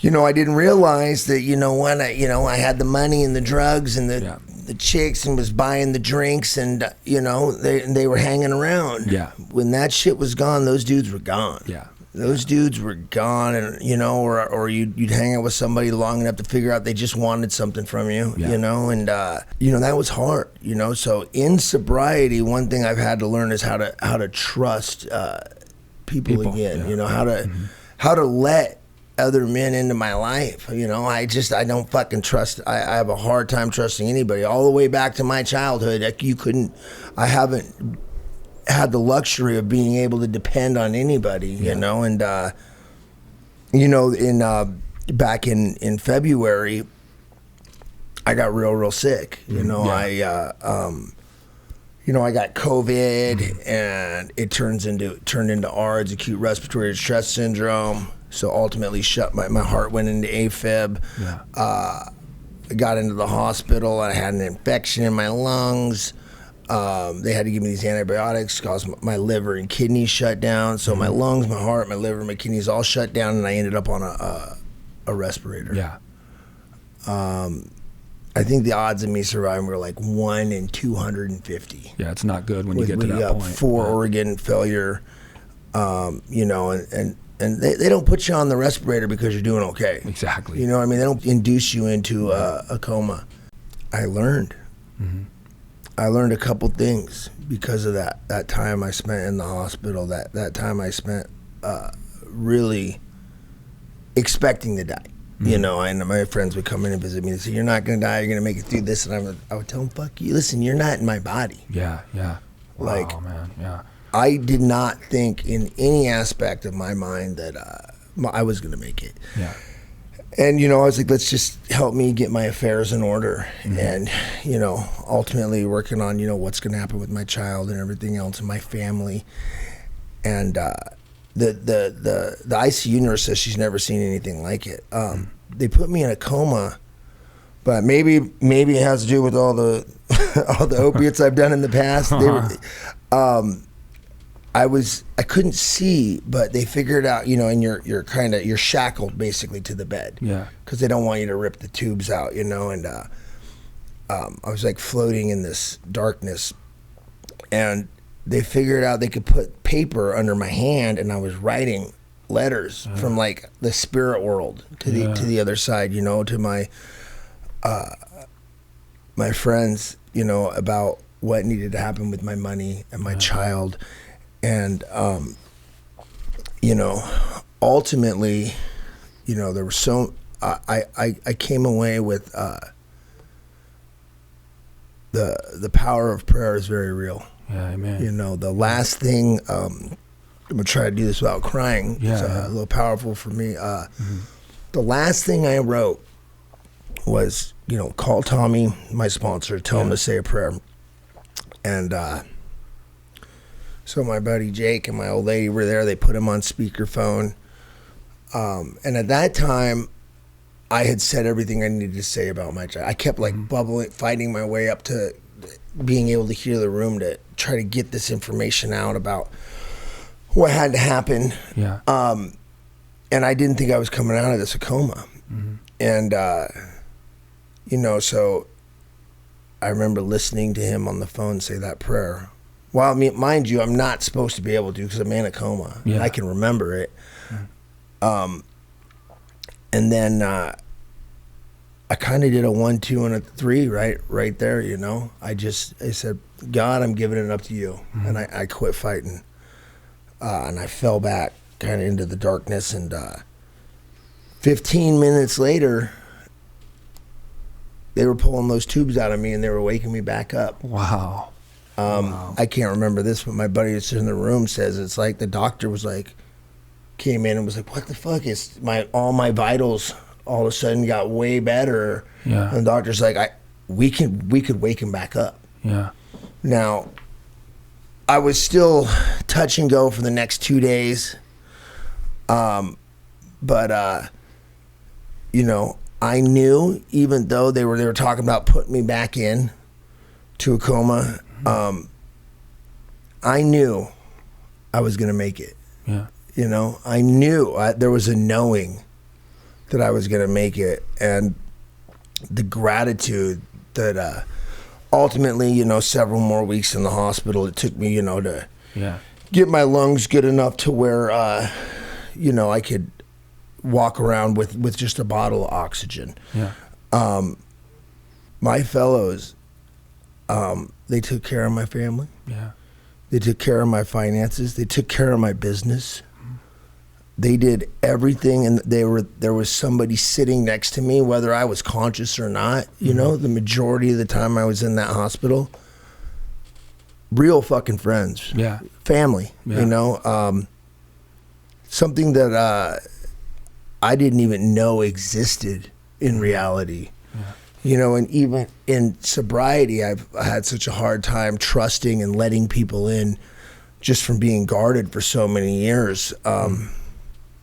I didn't realize that, when I had the money and the drugs and the chicks and was buying the drinks and, they were hanging around. Yeah. When that shit was gone, those dudes were gone. Yeah. Those dudes were gone, and, or you'd hang out with somebody long enough to figure out they just wanted something from you, and, that was hard, So in sobriety, one thing I've had to learn is how to trust people again, how to let other men into my life. I don't fucking trust. I have a hard time trusting anybody. All the way back to my childhood, I haven't had the luxury of being able to depend on anybody, and back in February, I got real sick. I got COVID, and it turned into ARDS, acute respiratory distress syndrome. So ultimately my heart went into AFib. Yeah. I got into the hospital. I had an infection in my lungs. They had to give me these antibiotics because my liver and kidneys shut down. So my lungs, my heart, my liver, my kidneys all shut down, and I ended up on a respirator. Yeah. I think the odds of me surviving were like 1 in 250. Yeah, it's not good when you get to that point. 4 organ failure, and they don't put you on the respirator because you're doing okay. Exactly. They don't induce you into a coma. I learned. Mm-hmm. I learned a couple things because of that time I spent in the hospital, that time I spent really expecting to die. Mm-hmm. And my friends would come in and visit me and say, "You're not going to die, you're going to make it through this." And I would tell them, "Fuck you, listen, you're not in my body." Yeah. Wow, man, yeah. I did not think in any aspect of my mind that I was going to make it. Yeah. And, I was like, let's just help me get my affairs in order. Mm-hmm. And, ultimately working on, what's going to happen with my child and everything else and my family. And the ICU nurse says she's never seen anything like it. They put me in a coma, but maybe it has to do with all the all the opiates I've done in the past. I couldn't see, but they figured out, and you're shackled basically to the bed. Yeah. Because they don't want you to rip the tubes out, and I was like floating in this darkness, and they figured out they could put paper under my hand, and I was writing letters from like the spirit world to the other side, to my friends, about what needed to happen with my money and my child. And, ultimately, there was I came away with the power of prayer is very real. Yeah, amen. The last thing, I'm going to try to do this without crying. Yeah, it's a little powerful for me. The last thing I wrote was, call Tommy, my sponsor, tell him to say a prayer. And, so my buddy Jake and my old lady were there. They put him on speakerphone. And at that time, I had said everything I needed to say about my child. I kept bubbling, fighting my way up to being able to hear the room to try to get this information out about what had to happen. Yeah. And I didn't think I was coming out of this a coma. And, so I remember listening to him on the phone say that prayer. Well, I mean, mind you, I'm not supposed to be able to because I'm in a coma. Yeah. I can remember it. And then I kind of did a 1, 2, and a 3 right there, I said, God, I'm giving it up to you. And I quit fighting. And I fell back kind of into the darkness. And 15 minutes later, they were pulling those tubes out of me and they were waking me back up. Wow. I can't remember this, but my buddy that's in the room says it's like the doctor was like, came in and was like, what the fuck is all my vitals all of a sudden got way better. Yeah. And the doctor's like, we could wake him back up. Yeah. Now, I was still touch and go for the next 2 days. But I knew, even though they were talking about putting me back in to a coma, I knew I was going to make it. Yeah. I knew there was a knowing that I was going to make it, and the gratitude that ultimately, several more weeks in the hospital, it took me, to get my lungs good enough to where, I could walk around with just a bottle of oxygen. Yeah. My fellows, they took care of my family. Yeah. They took care of my finances. They took care of my business. They did everything, and there was somebody sitting next to me, whether I was conscious or not. The majority of the time I was in that hospital. Real fucking friends. Yeah. Family. Yeah. Something that I didn't even know existed in reality. Yeah. And even in sobriety, I had such a hard time trusting and letting people in, just from being guarded for so many years.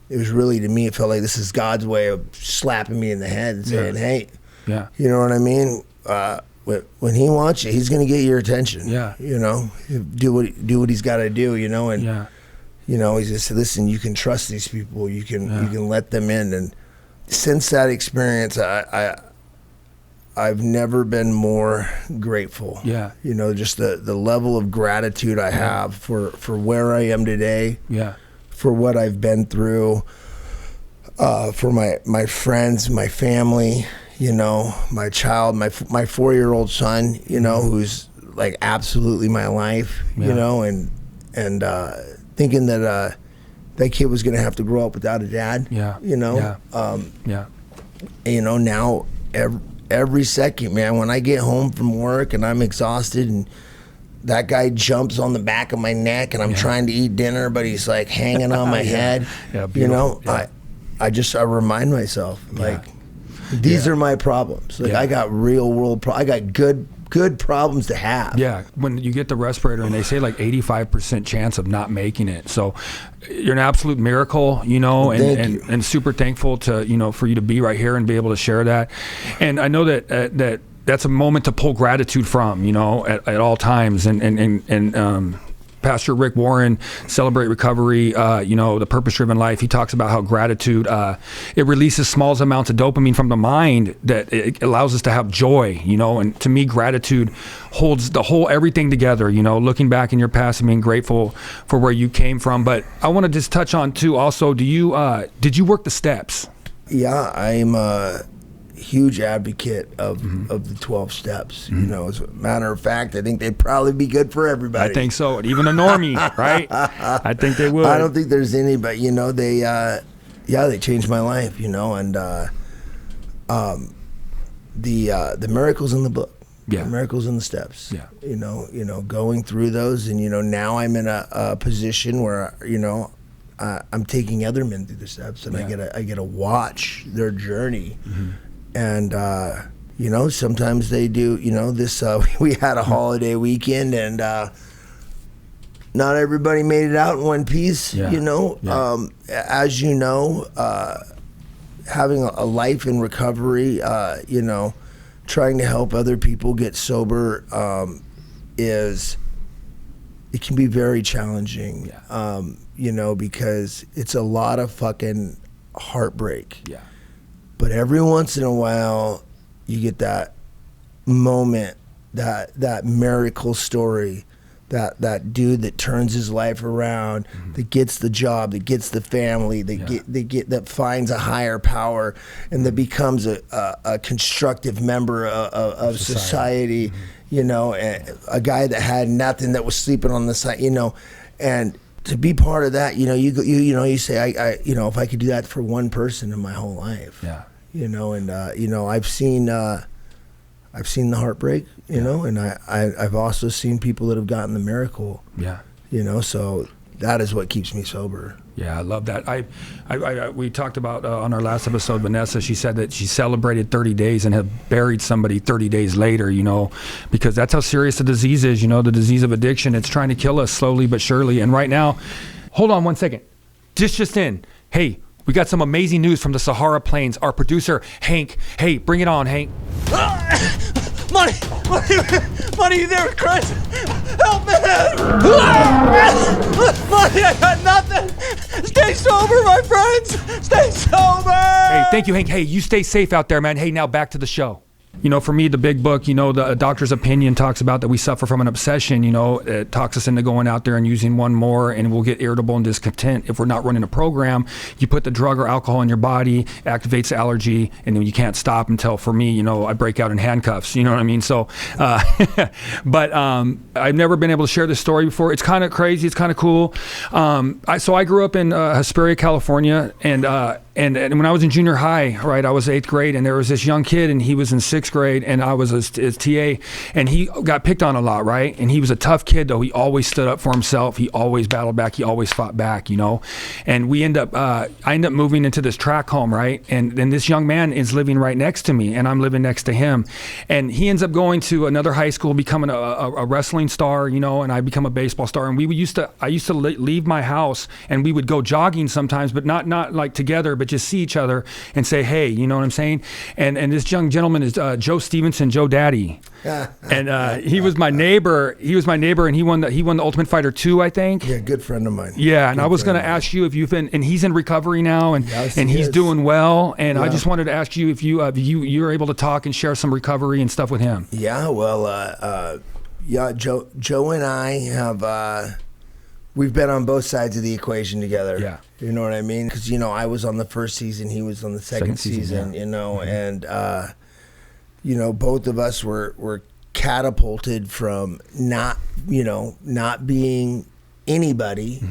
It was really, to me, it felt like this is God's way of slapping me in the head and saying, hey, you know what I mean? When he wants you, he's going to get your attention. Yeah. Do what he's got to do, and he just said, listen, you can trust these people. You can let them in. And since that experience, I've never been more grateful. Yeah. Just the level of gratitude I have for where I am today. Yeah. For what I've been through, for my friends, my family, my child, my 4-year-old son, who's like absolutely my life, and thinking that that kid was gonna have to grow up without a dad. Yeah. Now every second, man, when I get home from work and I'm exhausted and that guy jumps on the back of my neck and I'm trying to eat dinner, but he's like hanging on my head. Yeah, I remind myself, like, these are my problems. Like, I got real world I got good problems to have. Yeah, when you get the respirator and they say like 85% chance of not making it. So you're an absolute miracle, and super thankful to, for you to be right here and be able to share that. And I know that that's a moment to pull gratitude from, at all times. And Pastor Rick Warren, Celebrate Recovery, the Purpose-Driven Life, he talks about how gratitude, it releases small amounts of dopamine from the mind that it allows us to have joy, and to me, gratitude holds everything together, looking back in your past and being grateful for where you came from. But I want to just touch on too, also, did you work the steps? Yeah, I'm huge advocate of the 12 steps. As a matter of fact, I think they'd probably be good for everybody. I think so. Even a normie, right? I think they would. I don't think there's any, but they changed my life, and the miracles in the book. Yeah. The miracles in the steps. Yeah. Going through those, and now I'm in a position where I'm taking other men through the steps, and I get to watch their journey. And, sometimes they do, this, we had a holiday weekend and not everybody made it out in one piece, As having a life in recovery, trying to help other people get sober it can be very challenging. Yeah. because it's a lot of fucking heartbreak. Yeah. But every once in a while, you get that moment, that miracle story, that dude that turns his life around, that gets the job, that gets the family, that finds a higher power, and that becomes a constructive member of society. A guy that had nothing, that was sleeping on the side, and to be part of that, you say, I if I could do that for one person in my whole life, I've seen the heartbreak, and I've also seen people that have gotten the miracle. Yeah. So that is what keeps me sober. Yeah, I love that. We talked about on our last episode, Vanessa, she said that she celebrated 30 days and had buried somebody 30 days later, because that's how serious the disease is, the disease of addiction. It's trying to kill us slowly but surely. And right now, hold on one second. Just in. Hey, we got some amazing news from the Sahara Plains. Our producer, Hank. Hey, bring it on, Hank. Money, you there, Chris? Help me! Money, I got nothing! Stay sober, my friends! Stay sober! Hey, thank you, Hank. Hey, you stay safe out there, man. Hey, now back to the show. For me, the big book, the doctor's opinion talks about that we suffer from an obsession, it talks us into going out there and using one more, and we'll get irritable and discontent. If we're not running a program, you put the drug or alcohol in your body, activates the allergy, and then you can't stop until, for me, I break out in handcuffs, you know what I mean? So, but I've never been able to share this story before. It's kind of crazy. It's kind of cool. So I grew up in Hesperia, California, and when I was in junior high, right, I was 8th grade, and there was this young kid, and he was in 6th grade, and I was his TA, and he got picked on a lot, right? And he was a tough kid, though. He always stood up for himself. He always battled back. He always fought back, And I end up moving into this track home, right? And then this young man is living right next to me, and I'm living next to him. And he ends up going to another high school, becoming a wrestling star, and I become a baseball star. And I used to leave my house, and we would go jogging sometimes, but not like together, but just see each other and say, hey, you know what I'm saying? And this young gentleman is Joe Stevenson, Joe Daddy. And he was my neighbor. And he won the Ultimate Fighter 2, I think. Yeah, good friend of mine. Yeah, and I was going to ask you if you've been, and he's in recovery now, and he's doing well. And I just wanted to ask you if you're able to talk and share some recovery and stuff with him. Yeah, well, Joe and I have, we've been on both sides of the equation together. Yeah. You know what I mean? Because, I was on the first season, he was on the second season, and, both of us were catapulted from not being anybody,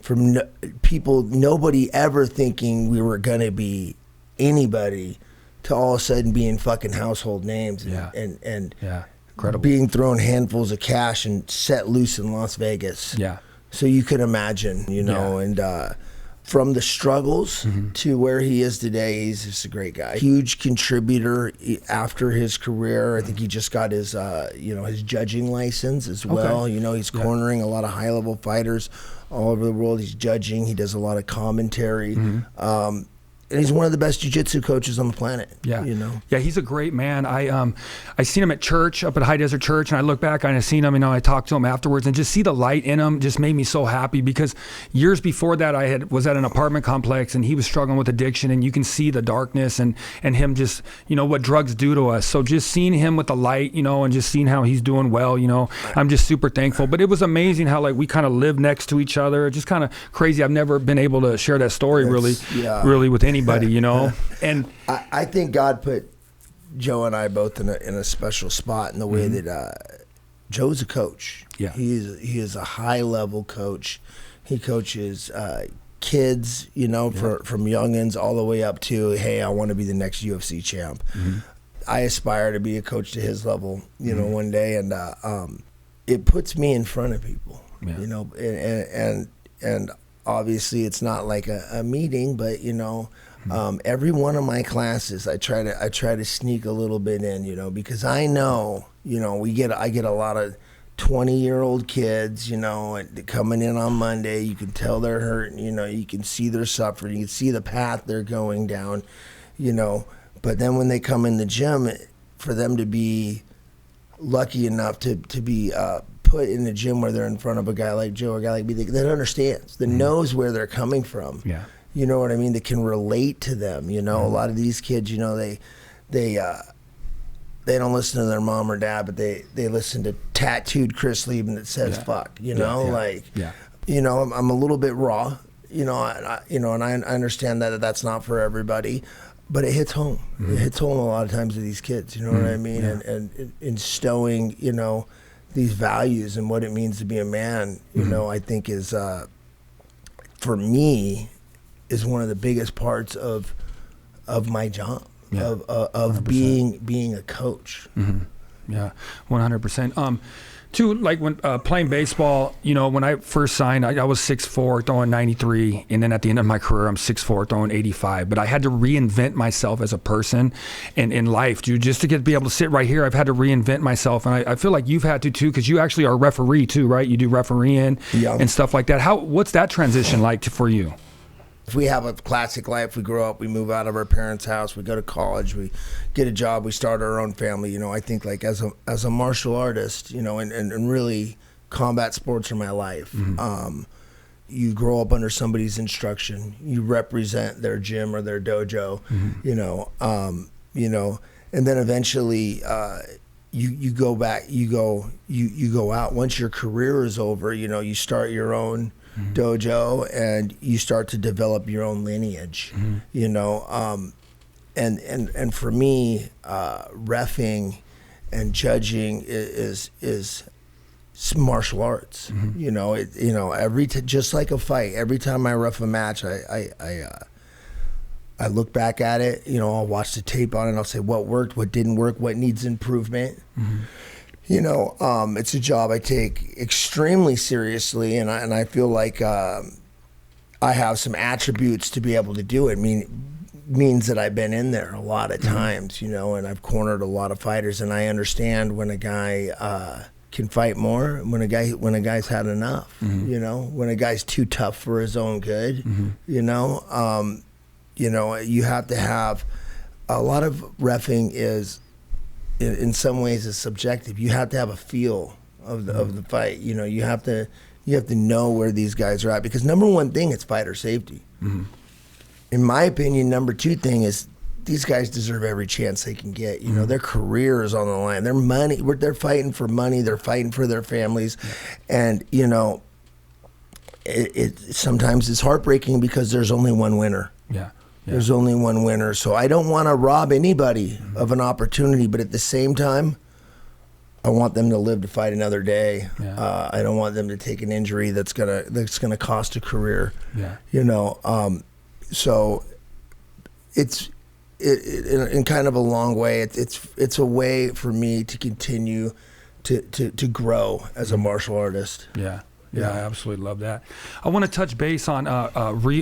from people, nobody ever thinking we were going to be anybody, to all of a sudden being fucking household names and incredible. Being thrown handfuls of cash and set loose in Las Vegas. Yeah. So you could imagine, and from the struggles to where he is today, he's just a great guy. Huge contributor after his career. I think he just got his, his judging license as well. Okay. He's cornering a lot of high-level fighters all over the world. He's judging. He does a lot of commentary. And he's one of the best jiu-jitsu coaches on the planet. Yeah. Yeah, he's a great man. I seen him at church, up at High Desert Church, and I look back and I seen him, I talked to him afterwards, and just see the light in him just made me so happy, because years before that I was at an apartment complex, and he was struggling with addiction, and you can see the darkness and him just, what drugs do to us. So just seeing him with the light, and just seeing how he's doing well, I'm just super thankful. But it was amazing how we kind of live next to each other. Just kind of crazy. I've never been able to share that story really with anybody, And I think God put Joe and I both in a special spot in the way that Joe's a coach. Yeah, he is a high level coach. He coaches kids, from youngins all the way up to, hey, I want to be the next UFC champ. I aspire to be a coach to his level, one day, and it puts me in front of people, and obviously it's not like a meeting, but every one of my classes I try to sneak a little bit in, because I know, I get a lot of 20-year-old kids, coming in on Monday. You can tell they're hurting, you can see they're suffering, you can see the path they're going down, but then when they come in the gym, for them to be lucky enough to be put in the gym where they're in front of a guy like Joe or a guy like me that understands, that knows where they're coming from. Yeah. You know what I mean? That can relate to them. You know, a lot of these kids, you know, they don't listen to their mom or dad, but they listen to tattooed Chris Leben that says fuck. You know, you know, I'm a little bit raw. You know, and I understand that that's not for everybody, but it hits home. It hits home a lot of times to these kids. You know what I mean? And instilling, you know, these values and what it means to be a man, you know, I think is, for me, is one of the biggest parts of my job, of being a coach. Yeah, 100%. Too, like when playing baseball, you know, when I first signed, I was 6'4", throwing 93, and then at the end of my career, I'm 6'4", throwing 85. But I had to reinvent myself as a person and in life, dude, just to be able to sit right here. I've had to reinvent myself, and I feel like you've had to too, because you actually are a referee too, right? You do refereeing and stuff like that. What's that transition like for you? If we have a classic life, we grow up, we move out of our parents' house, we go to college, we get a job, we start our own family. You know, I think like as a martial artist, you know, and really combat sports are my life. You grow up under somebody's instruction, you represent their gym or their dojo, you know, and then eventually you go back, you go out. Once your career is over, you know, you start your own dojo and you start to develop your own lineage, you know, and for me, reffing and judging is martial arts. You know, just like a fight, every time I ref a match, I look back at it, you know, I'll watch the tape on it and I'll say what worked, what didn't work, what needs improvement. You know, it's a job I take extremely seriously, and I feel like I have some attributes to be able to do it. Means that I've been in there a lot of times, you know, and I've cornered a lot of fighters, and I understand when a guy can fight more, when a guy's had enough, you know, when a guy's too tough for his own good, you know, you have to have a lot of reffing is. In some ways is subjective. You have to have a feel of the fight. You know, you have to know where these guys are at, because number one thing, it's fighter safety. In my opinion, number two thing is these guys deserve every chance they can get. You know, their career is on the line. Their money, they're fighting for money. They're fighting for their families, and you know, it sometimes it's heartbreaking because there's only one winner. There's only one winner. So I don't want to rob anybody of an opportunity, but at the same time, I want them to live to fight another day. I don't want them to take an injury that's gonna cost a career. You know, so it's in kind of a long way. It's a way for me to continue to grow as a martial artist. Yeah, I absolutely love that. I want to touch base on,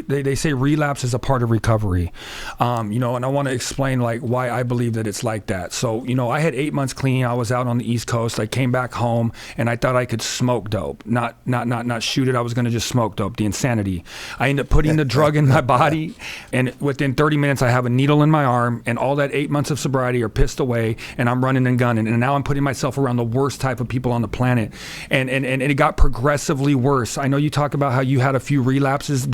they say relapse is a part of recovery, you know, and I want to explain like why I believe that it's like that. So, you know, I had 8 months clean. I was out on the East Coast. I came back home and I thought I could smoke dope, not shoot it. I was going to just smoke dope, the insanity. I ended up putting the drug in my body, and within 30 minutes, I have a needle in my arm, and all that 8 months of sobriety are pissed away, and I'm running and gunning. And now I'm putting myself around the worst type of people on the planet. And it got progressively worse. I know you talk about how you had a few relapses.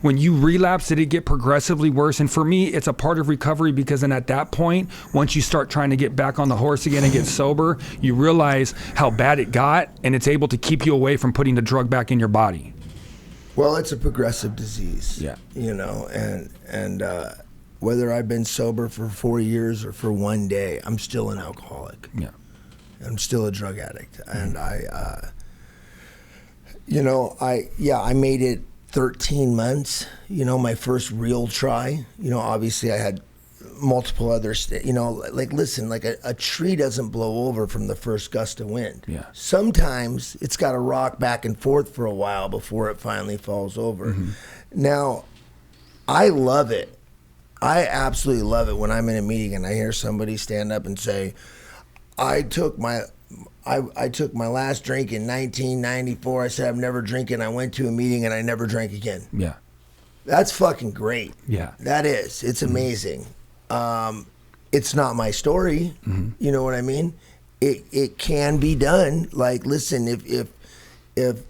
When you relapsed, did it get progressively worse? And for me, it's a part of recovery, because then at that point, once you start trying to get back on the horse again and get sober, you realize how bad it got, and it's able to keep you away from putting the drug back in your body. Well, it's a progressive disease. You know, and whether I've been sober for 4 years or for 1 day, I'm still an alcoholic. I'm still a drug addict, and I made it 13 months, you know, my first real try. You know, obviously I had multiple other, listen, like a tree doesn't blow over from the first gust of wind. Sometimes it's got to rock back and forth for a while before it finally falls over. Now, I love it. I absolutely love it when I'm in a meeting and I hear somebody stand up and say, I took my last drink in 1994. I said, I'm never drinking. I went to a meeting and I never drank again. That's fucking great. That is. It's amazing. It's not my story. You know what I mean? it can be done. Like, listen, if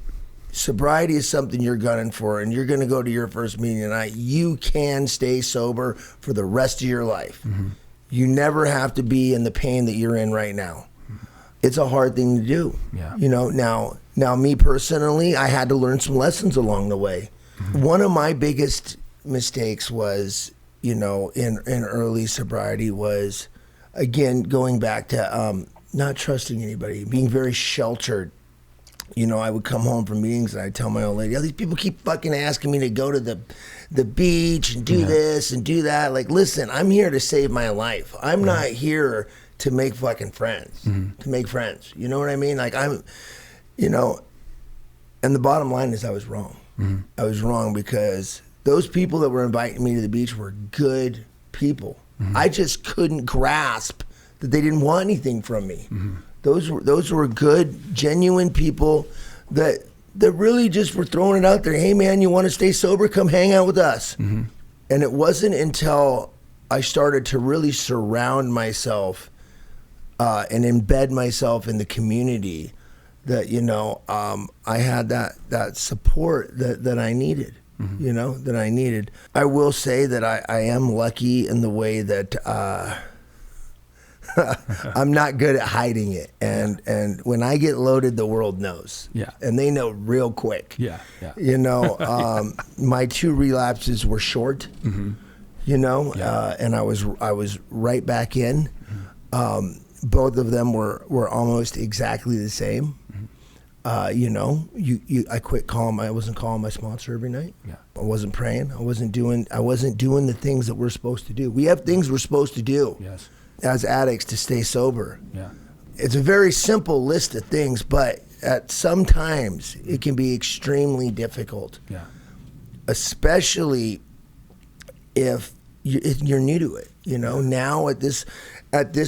sobriety is something you're gunning for and you're going to go to your first meeting tonight, you can stay sober for the rest of your life. Mm-hmm. You never have to be in the pain that you're in right now. Mm-hmm. It's a hard thing to do. Yeah. You know, now me personally, I had to learn some lessons along the way. Mm-hmm. One of my biggest mistakes was, you know, in early sobriety was, again, going back to not trusting anybody, being very sheltered. You know, I would come home from meetings and I'd tell my old lady, oh, these people keep fucking asking me to go to the beach and do this and do that. Like, listen, I'm here to save my life. I'm not here to make fucking friends, to make friends. You know what I mean? Like, you know, and the bottom line is I was wrong. I was wrong because those people that were inviting me to the beach were good people. I just couldn't grasp that they didn't want anything from me. Those were good, genuine people that really just were throwing it out there. Hey, man, you want to stay sober? Come hang out with us. And it wasn't until I started to really surround myself and embed myself in the community that, you know, I had that support that I needed. You know, that I needed. I will say that I am lucky in the way that I'm not good at hiding it. And when I get loaded, the world knows. Yeah. And they know real quick. Yeah. You know, my 2 relapses were short, you know, and I was right back in. Both of them were almost exactly the same. You know, I quit calling. I wasn't calling my sponsor every night. Yeah. I wasn't praying. I wasn't doing the things that we're supposed to do. We have things we're supposed to do. Yes. As addicts to stay sober. Yeah. It's a very simple list of things, but at sometimes it can be extremely difficult. Yeah. Especially if you're new to it. You know, now at this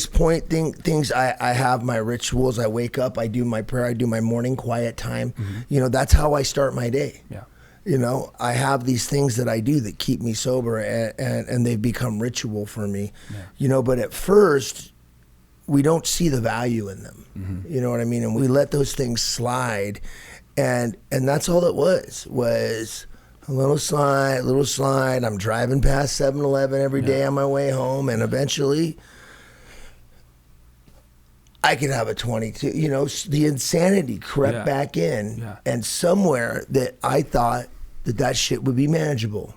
point, things I have my rituals. I wake up, I do my prayer, I do my morning quiet time. You know, that's how I start my day. Yeah. You know, I have these things that I do that keep me sober, and they've become ritual for me. Yeah. You know, but at first, we don't see the value in them. You know what I mean? And we let those things slide, and that's all it was a little slide. I'm driving past 7-Eleven every day on my way home, and eventually I could have a 22. You know, the insanity crept back in, and somewhere that I thought that shit would be manageable.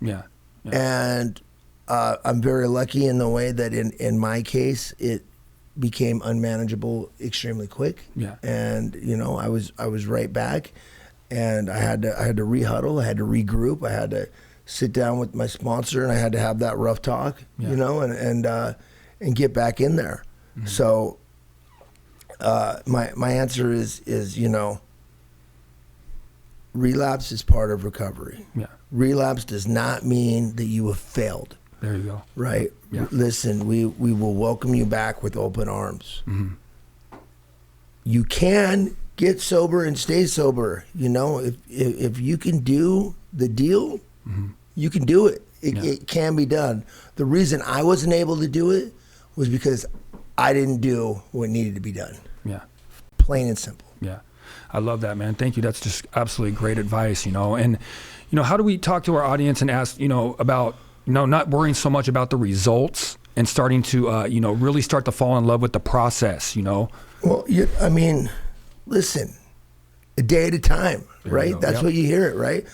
And I'm very lucky in the way that in my case, it became unmanageable extremely quick. And, you know, I was right back. And I had to rehuddle, I had to regroup, I had to sit down with my sponsor, and I had to have that rough talk, you know, and get back in there. So my answer is, you know, relapse is part of recovery. Relapse does not mean that you have failed. There you go. Right? Listen, we will welcome you back with open arms. You can get sober and stay sober. You know, if you can do the deal, you can do it. It can be done. The reason I wasn't able to do it was because I didn't do what needed to be done. Plain and simple. I love that, man. Thank you. That's just absolutely great advice, you know. And, you know, how do we talk to our audience and ask, you know, about, you know, not worrying so much about the results and starting to, you know, really start to fall in love with the process, you know? Well, I mean, listen, a day at a time, right? That's what you hear it, right?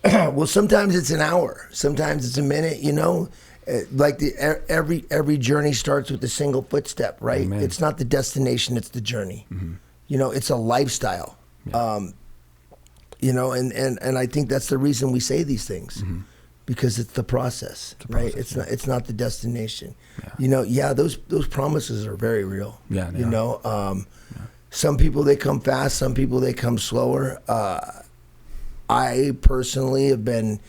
Well, sometimes it's an hour, sometimes it's a minute, you know. Like every journey starts with a single footstep, right? Amen. It's not the destination, it's the journey. You know, it's a lifestyle. You know, and I think that's the reason we say these things, because it's the process, right? It's not the destination. You know, those promises are very real. You know, some people, they come fast, some people they come slower. I personally have been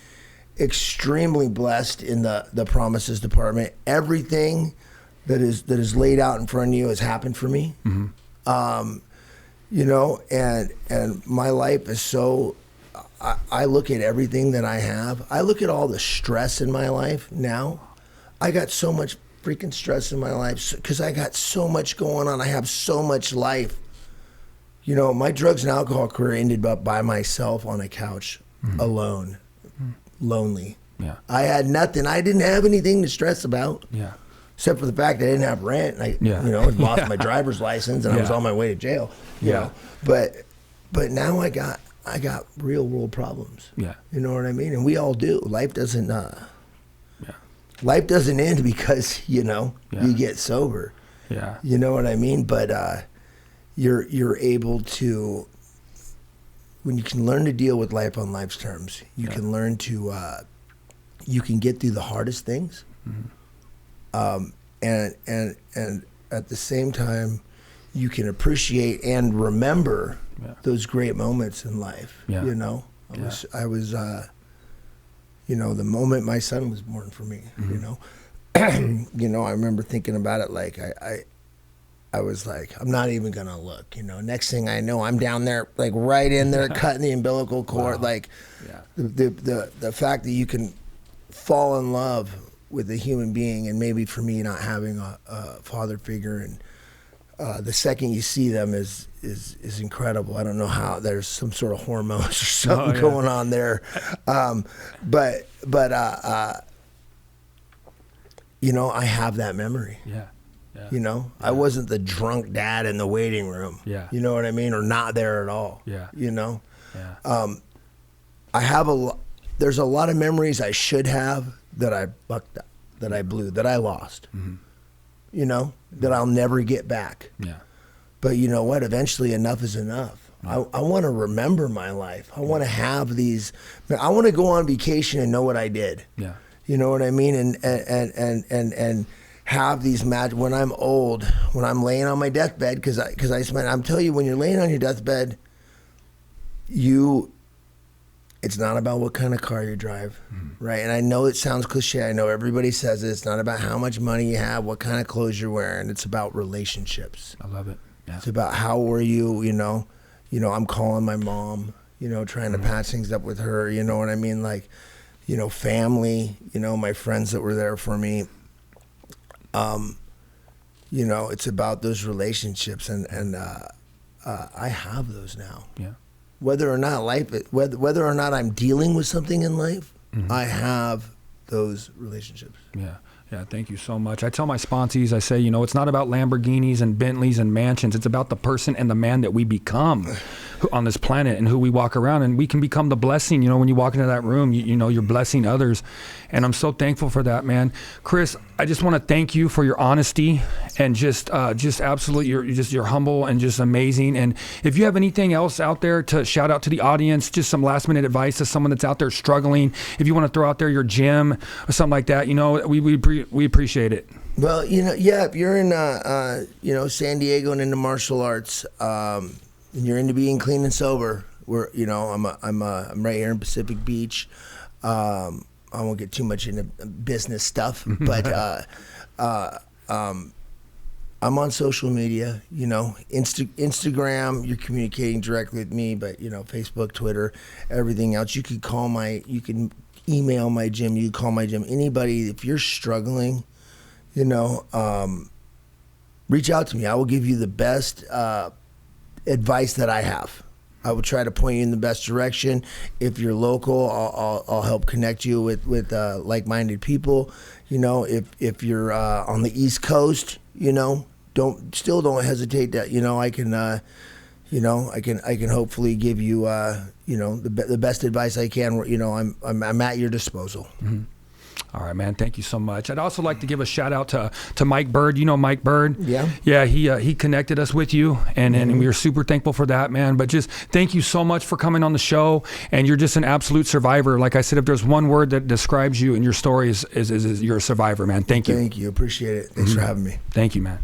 extremely blessed in the promises department. Everything that is laid out in front of you has happened for me. You know, and my life is so, I look at everything that I have. I look at all the stress in my life now. I got so much freaking stress in my life because I got so much going on. I have so much life. You know, my drugs and alcohol career ended up by myself on a couch, alone, lonely. Yeah. I had nothing. I didn't have anything to stress about. Yeah. Except for the fact that I didn't have rent. And I lost my driver's license and I was on my way to jail. You know, but now I got real world problems. Yeah. You know what I mean? And we all do. Life doesn't life doesn't end because, you get sober. Yeah. You know what I mean? But you're able to, when you can learn to deal with life on life's terms, you can learn to you can get through the hardest things. And at the same time, you can appreciate and remember those great moments in life. Yeah. You know, I was the moment my son was born for me, I remember thinking about it like I was like, I'm not even gonna look. Next thing I know, I'm down there, like right in there, cutting the umbilical cord. Wow. Like, the fact that you can fall in love with a human being, and maybe for me not having a father figure, and the second you see them is incredible. I don't know how, there's some sort of hormones or something going on there, but I have that memory. Yeah. I wasn't the drunk dad in the waiting room. Yeah. You know what I mean, or not there at all. Yeah. Yeah. I have there's a lot of memories I should have that I bucked up, that I blew, that I lost, that I'll never get back. Yeah. But you know what? Eventually enough is enough. I want to remember my life. I want to have these, I want to go on vacation and know what I did. Yeah. You know what I mean? And have these when I'm old, when I'm laying on my deathbed, because I'm telling you, when you're laying on your deathbed, it's not about what kind of car you drive, right? And I know it sounds cliche. I know everybody says it. It's not about how much money you have, what kind of clothes you're wearing. It's about relationships. I love it. Yeah. It's about how were you, I'm calling my mom, trying to patch things up with her. You know what I mean? Like, family, my friends that were there for me. It's about those relationships, and I have those now. Yeah. Whether or not whether or not I'm dealing with something in life, I have those relationships. Yeah. Yeah, thank you so much. I tell my sponsees, I say, it's not about Lamborghinis and Bentleys and mansions. It's about the person and the man that we become on this planet and who we walk around. And we can become the blessing. When you walk into that room, you're blessing others. And I'm so thankful for that, man. Chris, I just want to thank you for your honesty and just absolutely, you're humble and just amazing. And if you have anything else out there to shout out to the audience, just some last minute advice to someone that's out there struggling, if you want to throw out there your gym or something like that, we appreciate it. Well, if you're in, San Diego and into martial arts, and you're into being clean and sober, I'm right here in Pacific Beach. I won't get too much into business stuff, but I'm on social media. Instagram, you're communicating directly with me, but Facebook, Twitter, everything else. You can email my gym, you call my gym. Anybody, if you're struggling, reach out to me. I will give you the best advice that I have. I will try to point you in the best direction. If you're local, I'll help connect you with like-minded people. If you're on the East Coast, don't hesitate to, I can hopefully give you the best advice I can. I'm at your disposal. Mm-hmm. All right, man. Thank you so much. I'd also like to give a shout out to Mike Bird. Mike Bird? Yeah. Yeah, he connected us with you, and we are super thankful for that, man. But just thank you so much for coming on the show, and you're just an absolute survivor. Like I said, if there's one word that describes you and your story is you're a survivor, man. Thank you. Thank you. Appreciate it. Thanks for having me. Thank you, man.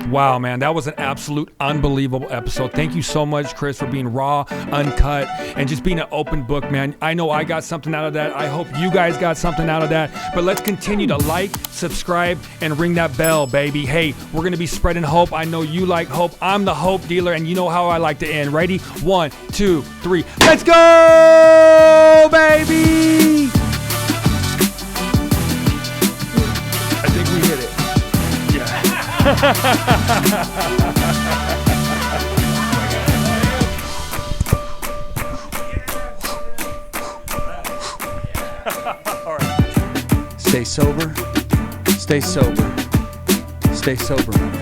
Wow, man, that was an absolute unbelievable episode. Thank you so much, Chris, for being raw, uncut, and just being an open book, man. I know I got something out of that. I hope you guys got something out of that. But let's continue to like, subscribe, and ring that bell, baby. Hey, we're going to be spreading hope. I know you like hope. I'm the hope dealer, and you know how I like to end. Ready? 1, 2, 3. Let's go, baby! Stay sober. Stay sober. Stay sober.